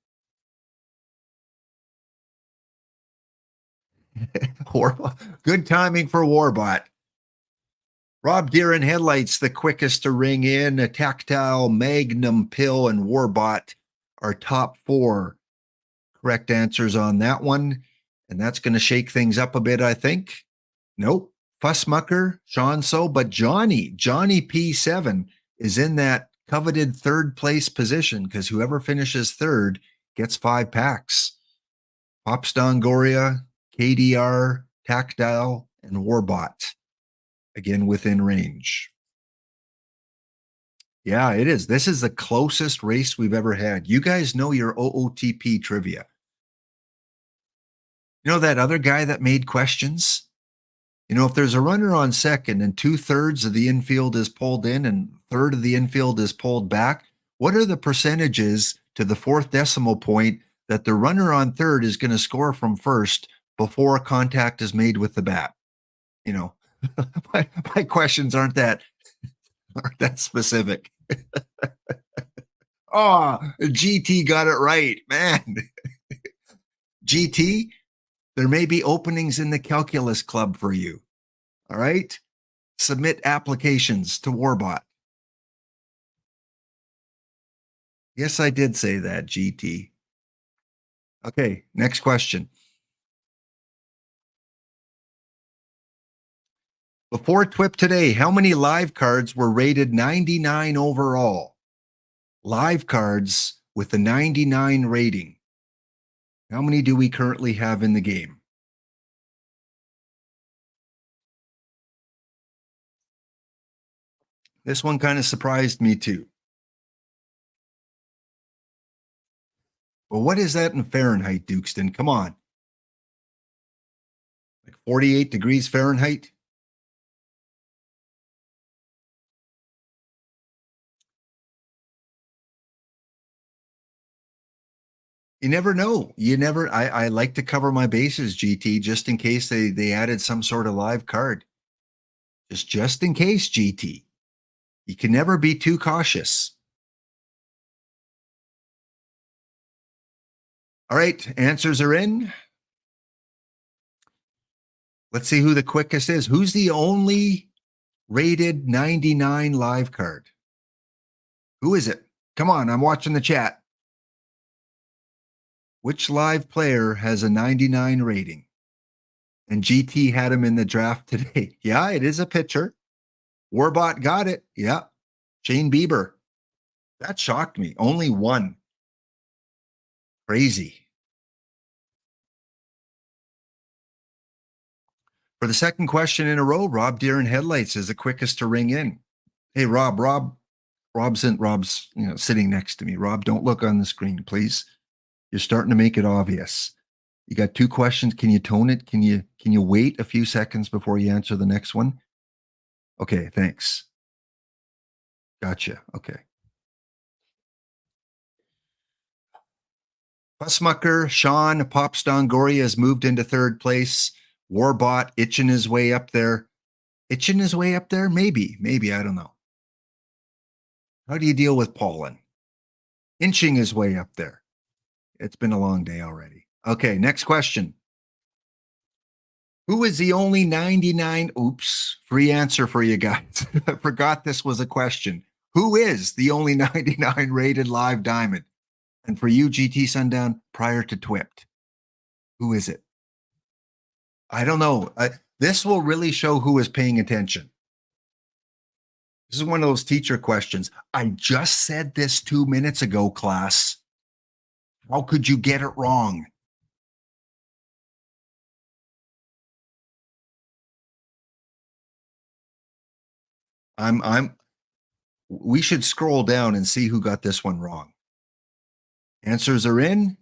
Good timing for Warbot. Rob Deere and Headlights, the quickest to ring in. A Tactile, Magnum, Pill, and Warbot are top 4 correct answers on that one. And that's going to shake things up a bit, I think. Nope. Fussmucker, Sean So, but Johnny P7 is in that coveted third place position because whoever finishes third gets 5 packs. Pops Dongoria, KDR, Tactile, and Warbot. Again, within range. Yeah, it is. This is the closest race we've ever had. You guys know your OOTP trivia. You know that other guy that made questions? You know, if there's a runner on second and 2/3 of the infield is pulled in and 1/3 of the infield is pulled back, what are the percentages to the 4th decimal point that the runner on third is going to score from first before contact is made with the bat? You know, my questions aren't that specific. Oh, GT got it right, man. GT, there may be openings in the calculus club for you. All right. Submit applications to Warbot. Yes, I did say that, GT. Okay, next question. Before TWIP today, how many live cards were rated 99 overall? Live cards with the 99 rating. How many do we currently have in the game? This one kind of surprised me too. Well, what is that in Fahrenheit, Dukeston? Come on. Like 48 degrees Fahrenheit? You never know. I like to cover my bases, GT, just in case they added some sort of live card. Just in case, GT. You can never be too cautious. All right, answers are in. Let's see who the quickest is. Who's the only rated 99 live card? Who is it? Come on, I'm watching the chat. Which live player has a 99 rating? And GT had him in the draft today. Yeah, it is a pitcher. Warbot got it. Yeah. Shane Bieber. That shocked me. Only one. Crazy. For the second question in a row, Rob Deere and Headlights is the quickest to ring in. Hey, Rob's sitting next to me. Rob, don't look on the screen, please. You're starting to make it obvious. You got 2 questions. Can you tone it? Can you wait a few seconds before you answer the next one? Okay, thanks. Gotcha. Okay. Pussmucker, Sean, Pops Dongoria has moved into third place. Warbot itching his way up there. Itching his way up there? Maybe. I don't know. How do you deal with pollen? Inching his way up there. It's been a long day already. Okay, next question. Who is the only 99? Oops, free answer for you guys. I forgot this was a question. Who is the only 99 rated live diamond? And for you, GT Sundown, prior to Twipt, who is it? I don't know. This will really show who is paying attention. This is one of those teacher questions. I just said this 2 minutes ago, class. How could you get it wrong? We should scroll down and see who got this one wrong. Answers are in.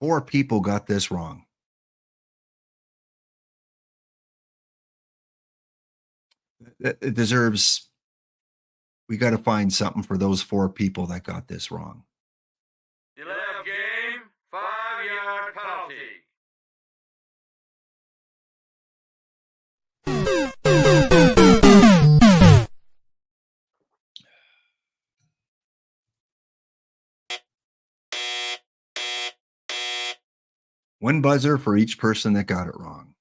4 people got this wrong. It deserves, we got to find something for those 4 people that got this wrong. You left game, 5-yard penalty. One buzzer for each person that got it wrong.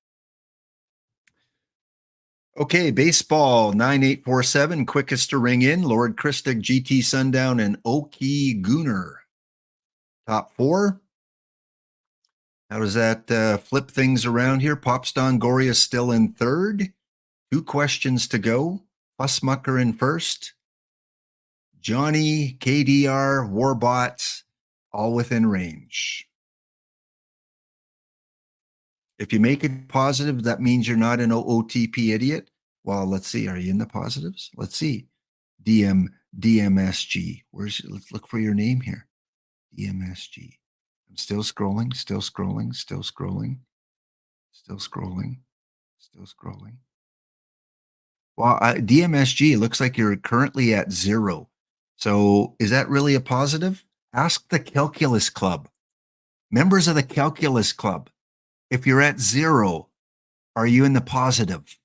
Okay, baseball 9847, quickest to ring in. Lord Christic, GT Sundown, and Oki Gooner. Top 4. How does that flip things around here? Pops Dongoria still in third. 2 questions to go. Pussmucker in first. Johnny, KDR, Warbots, all within range. If you make it positive, that means you're not an OOTP idiot. Well, let's see. Are you in the positives? Let's see. DMSG. Let's look for your name here. DMSG. I'm still scrolling, still scrolling, still scrolling, still scrolling, still scrolling. Well, DMSG, it looks like you're currently at 0. So is that really a positive? Ask the Calculus Club. Members of the Calculus Club. If you're at 0, are you in the positive?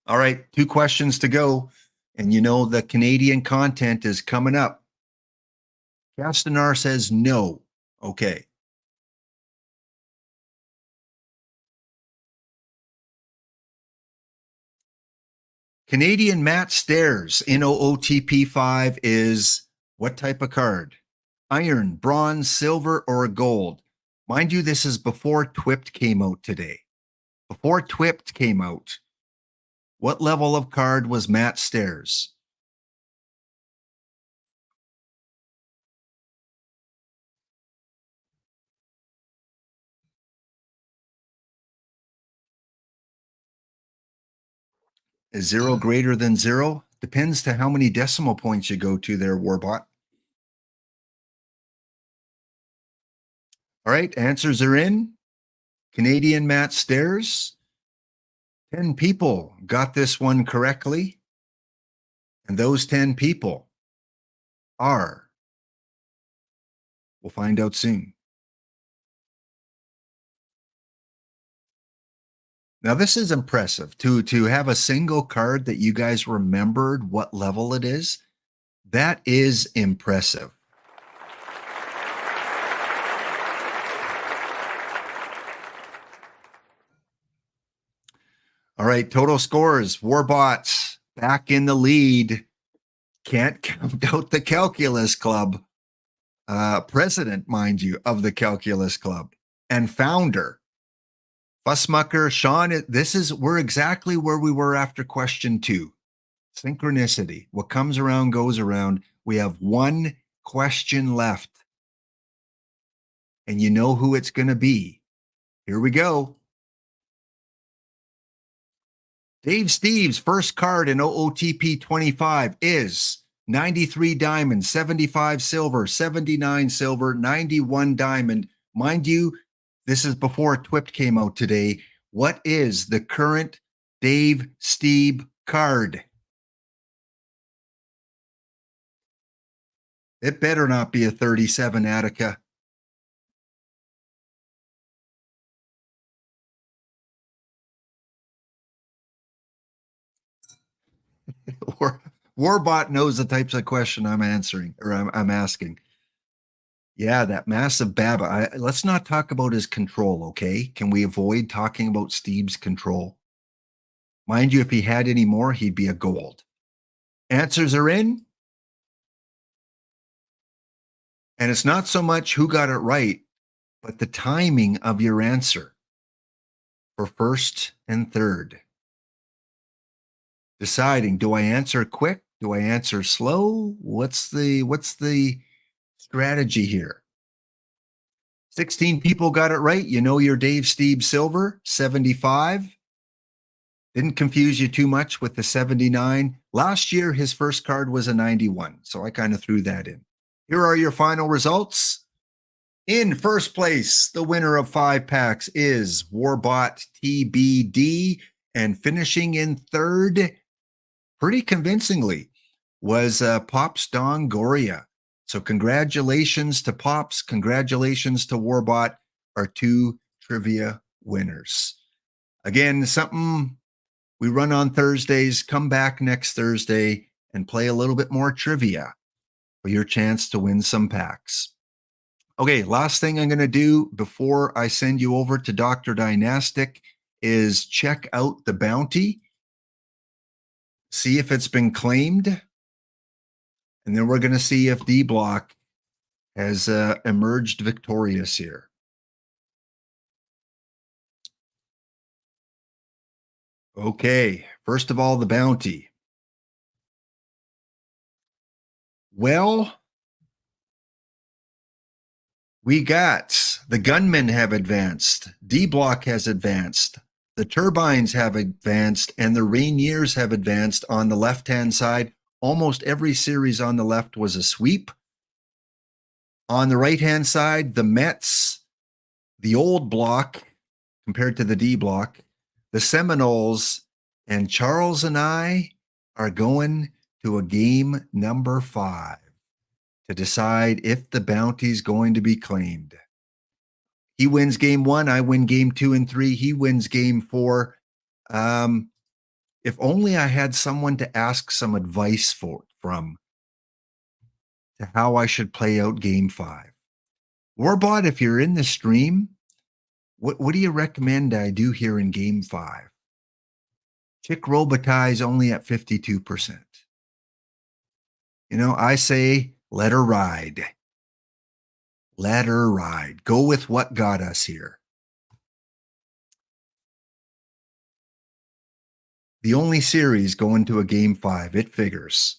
All right, 2 questions to go. And you know the Canadian content is coming up. Castanar says no. Okay. Canadian Matt Stairs in OOTP 5 is what type of card? Iron, bronze, silver, or gold? Mind you, this is before Twipt came out today. Before Twipt came out, what level of card was Matt Stairs? Is 0 greater than 0? Depends to how many decimal points you go to there, Warbot. All right, answers are in. Canadian Matt Stairs. 10 people got this one correctly. And those 10 people are, we'll find out soon. Now, this is impressive to have a single card that you guys remembered what level it is. That is impressive. All right, total scores. Warbots back in the lead. Can't count out the Calculus Club. President, mind you, of the Calculus Club and founder. Pussmucker, Sean, we're exactly where we were after question 2. Synchronicity. What comes around goes around. We have 1 question left. And you know who it's going to be. Here we go. Dave Steve's first card in OOTP 25 is 93 diamond, 75 silver, 79 silver, 91 diamond. Mind you, this is before Twipt came out today. What is the current Dave Steeb card? It better not be a 37, Attica. Warbot knows the types of question I'm answering or I'm asking. Yeah, that massive Baba. Let's not talk about his control, okay? Can we avoid talking about Steve's control? Mind you, if he had any more, he'd be a gold. Answers are in. And it's not so much who got it right, but the timing of your answer for first and third. Deciding, do I answer quick? Do I answer slow? What's the strategy here? 16 people got it right. You know your Dave Steeb Silver, 75. Didn't confuse you too much with the 79. Last year, his first card was a 91, so I kind of threw that in. Here are your final results. In first place, the winner of 5 packs is Warbot TBD, and finishing in third, pretty convincingly, was Pops Dongoria. So congratulations to Pops, congratulations to Warbot, our 2 trivia winners. Again, something we run on Thursdays. Come back next Thursday and play a little bit more trivia for your chance to win some packs. Okay, last thing I'm going to do before I send you over to Dr. Dynastic is check out the bounty, see if it's been claimed, and then we're going to see if D Block has emerged victorious here. Okay, first of all, the bounty. Well, we got the gunmen have advanced, D Block has advanced, the turbines have advanced, and the Rainiers have advanced on the left-hand side. Almost every series on the left was a sweep. On the right-hand side, the Mets, the old block compared to the D Block, the Seminoles, and Charles and I are going to a game number 5 to decide if the bounty's going to be claimed. He wins game 1, I win game 2 and 3, he wins game 4. If only I had someone to ask some advice from to how I should play out game 5. Warbot, if you're in the stream, what do you recommend I do here in game 5? Chick Robitaille is only at 52%. You know, I say let her ride. Let her ride. Go with what got us here. The only series going to a game 5, it figures.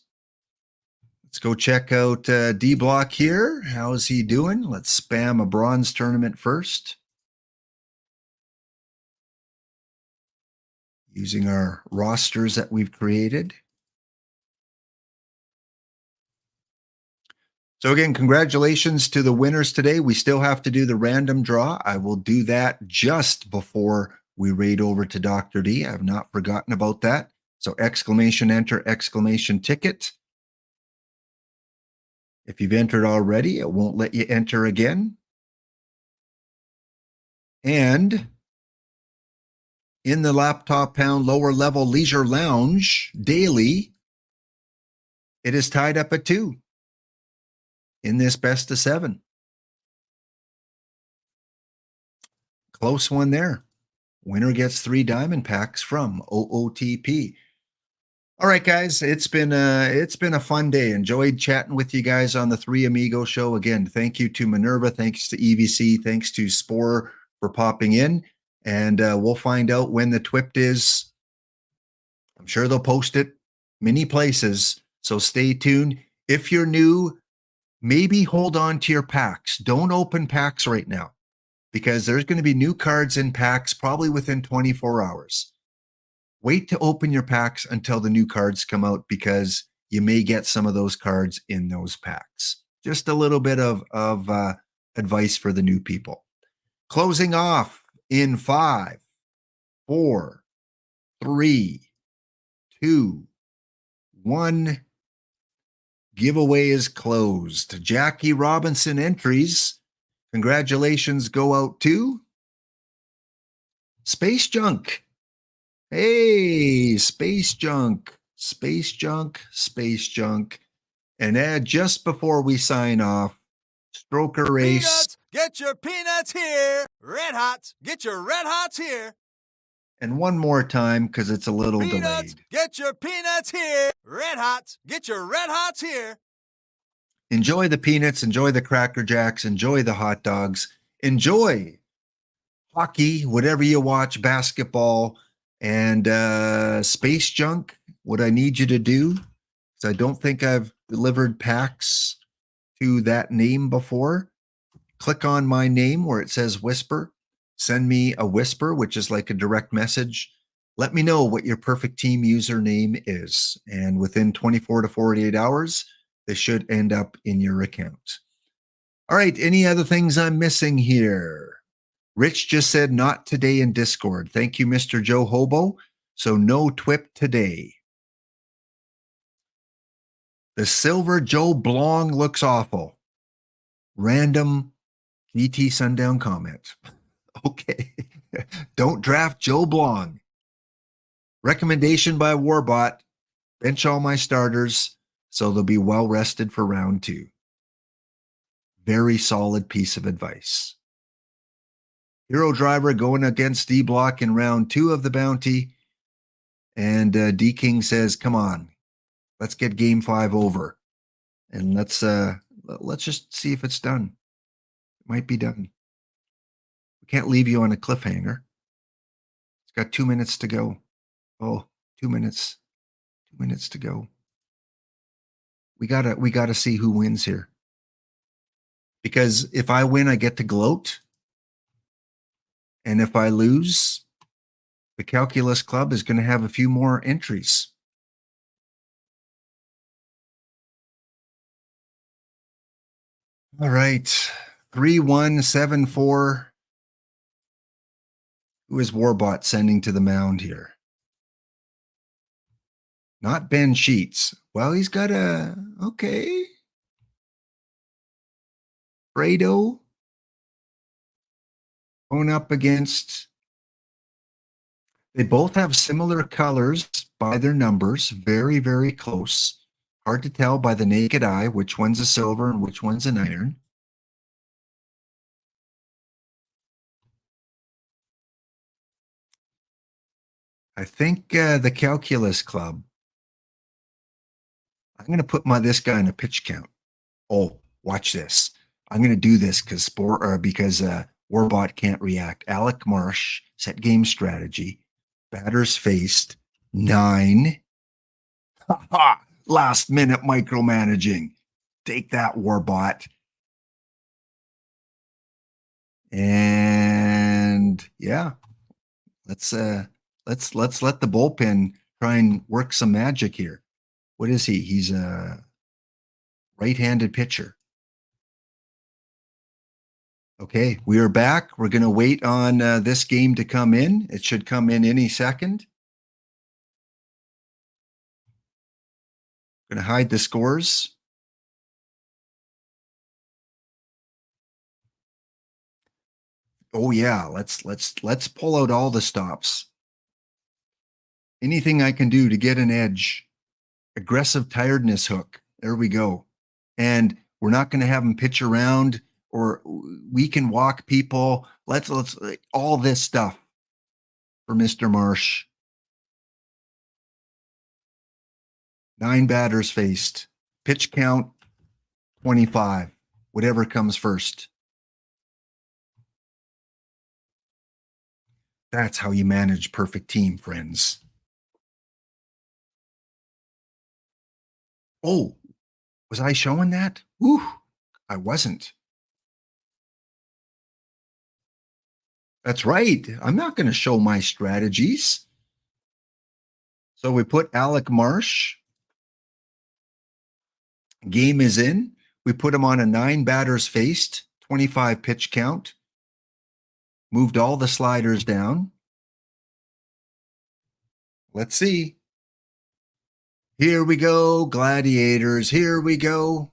Let's go check out D Block here. How is he doing? Let's spam a bronze tournament first. Using our rosters that we've created. So again, congratulations to the winners today. We still have to do the random draw. I will do that just before we raid over to Dr. D. I have not forgotten about that. So exclamation enter, exclamation ticket. If you've entered already, it won't let you enter again. And in the Laptop Pound lower level leisure lounge daily, it is tied up at 2 in this best of 7. Close one there. Winner gets 3 diamond packs from OOTP. All right, guys, it's been a fun day. Enjoyed chatting with you guys on the Three Amigo show. Again, thank you to Minerva, thanks to EVC, thanks to Spore for popping in, and we'll find out when the TWIP is. I'm sure they'll post it many places, so stay tuned. If you're new, maybe hold on to your packs. Don't open packs right now, because there's going to be new cards in packs probably within 24 hours. Wait to open your packs until the new cards come out, because you may get some of those cards in those packs. Just a little bit of advice for the new people. Closing off in 5, 4, 3, 2, 1. Giveaway is closed. Jackie Robinson entries. Congratulations go out to Space Junk. Hey, Space Junk, Space Junk, Space Junk. And just before we sign off, Stroker Race. Peanuts, get your peanuts here. Red Hots, get your Red Hots here. And one more time because it's a little Peanuts, delayed. get your peanuts here. Red Hots, get your Red Hots here. Enjoy the peanuts, enjoy the Cracker Jacks, enjoy the hot dogs, enjoy hockey, whatever you watch, basketball, and Space Junk. What I need you to do, because I don't think I've delivered packs to that name before, click on my name where it says Whisper. Send me a whisper, which is like a direct message. Let me know what your perfect team username is. And within 24 to 48 hours, they should end up in your account. All right. Any other things I'm missing here? Rich just said not today in Discord. Thank you, Mr. Joe Hobo. So no TWIP today. The Silver Joe Blong looks awful. Random DT Sundown comment. Okay. Don't draft Joe Blong. Recommendation by Warbot. Bench all my starters so they'll be well rested for round 2. Very solid piece of advice. Hero Driver going against D Block in round 2 of the bounty. And D King says, come on, let's get game 5 over. And let's just see if it's done. It might be done. We can't leave you on a cliffhanger. It's got 2 minutes to go. Oh, 2 minutes. 2 minutes to go. We gotta see who wins here. Because if I win, I get to gloat. And if I lose, the Calculus Club is going to have a few more entries. All right. 3174. Who is Warbot sending to the mound here? Not Ben Sheets. Well, he's got okay. Fredo going up against. They both have similar colors by their numbers. Very, very close. Hard to tell by the naked eye which one's a silver and which one's an iron. I think the Calculus Club. I'm going to put this guy in a pitch count. Oh, watch this. I'm going to do this because Warbot can't react. Alec Marsh, set game strategy. Batters faced 9. Last minute micromanaging. Take that, Warbot. And yeah, let's let the bullpen try and work some magic here. What is he? He's a right-handed pitcher. Okay, we are back. We're going to wait on this game to come in. It should come in any second. Going to hide the scores. Oh yeah, let's pull out all the stops. Anything I can do to get an edge. Aggressive tiredness hook. There we go. And we're not going to have them pitch around, or we can walk people. Let's all this stuff for Mr. Marsh. 9 batters faced. Pitch count 25. Whatever comes first. That's how you manage perfect team, friends. Oh, was I showing that? Ooh, I wasn't. That's right. I'm not going to show my strategies. So we put Alec Marsh. Game is in. We put him on a 9 batters faced, 25 pitch count. Moved all the sliders down. Let's see. Here we go, gladiators. Here we go.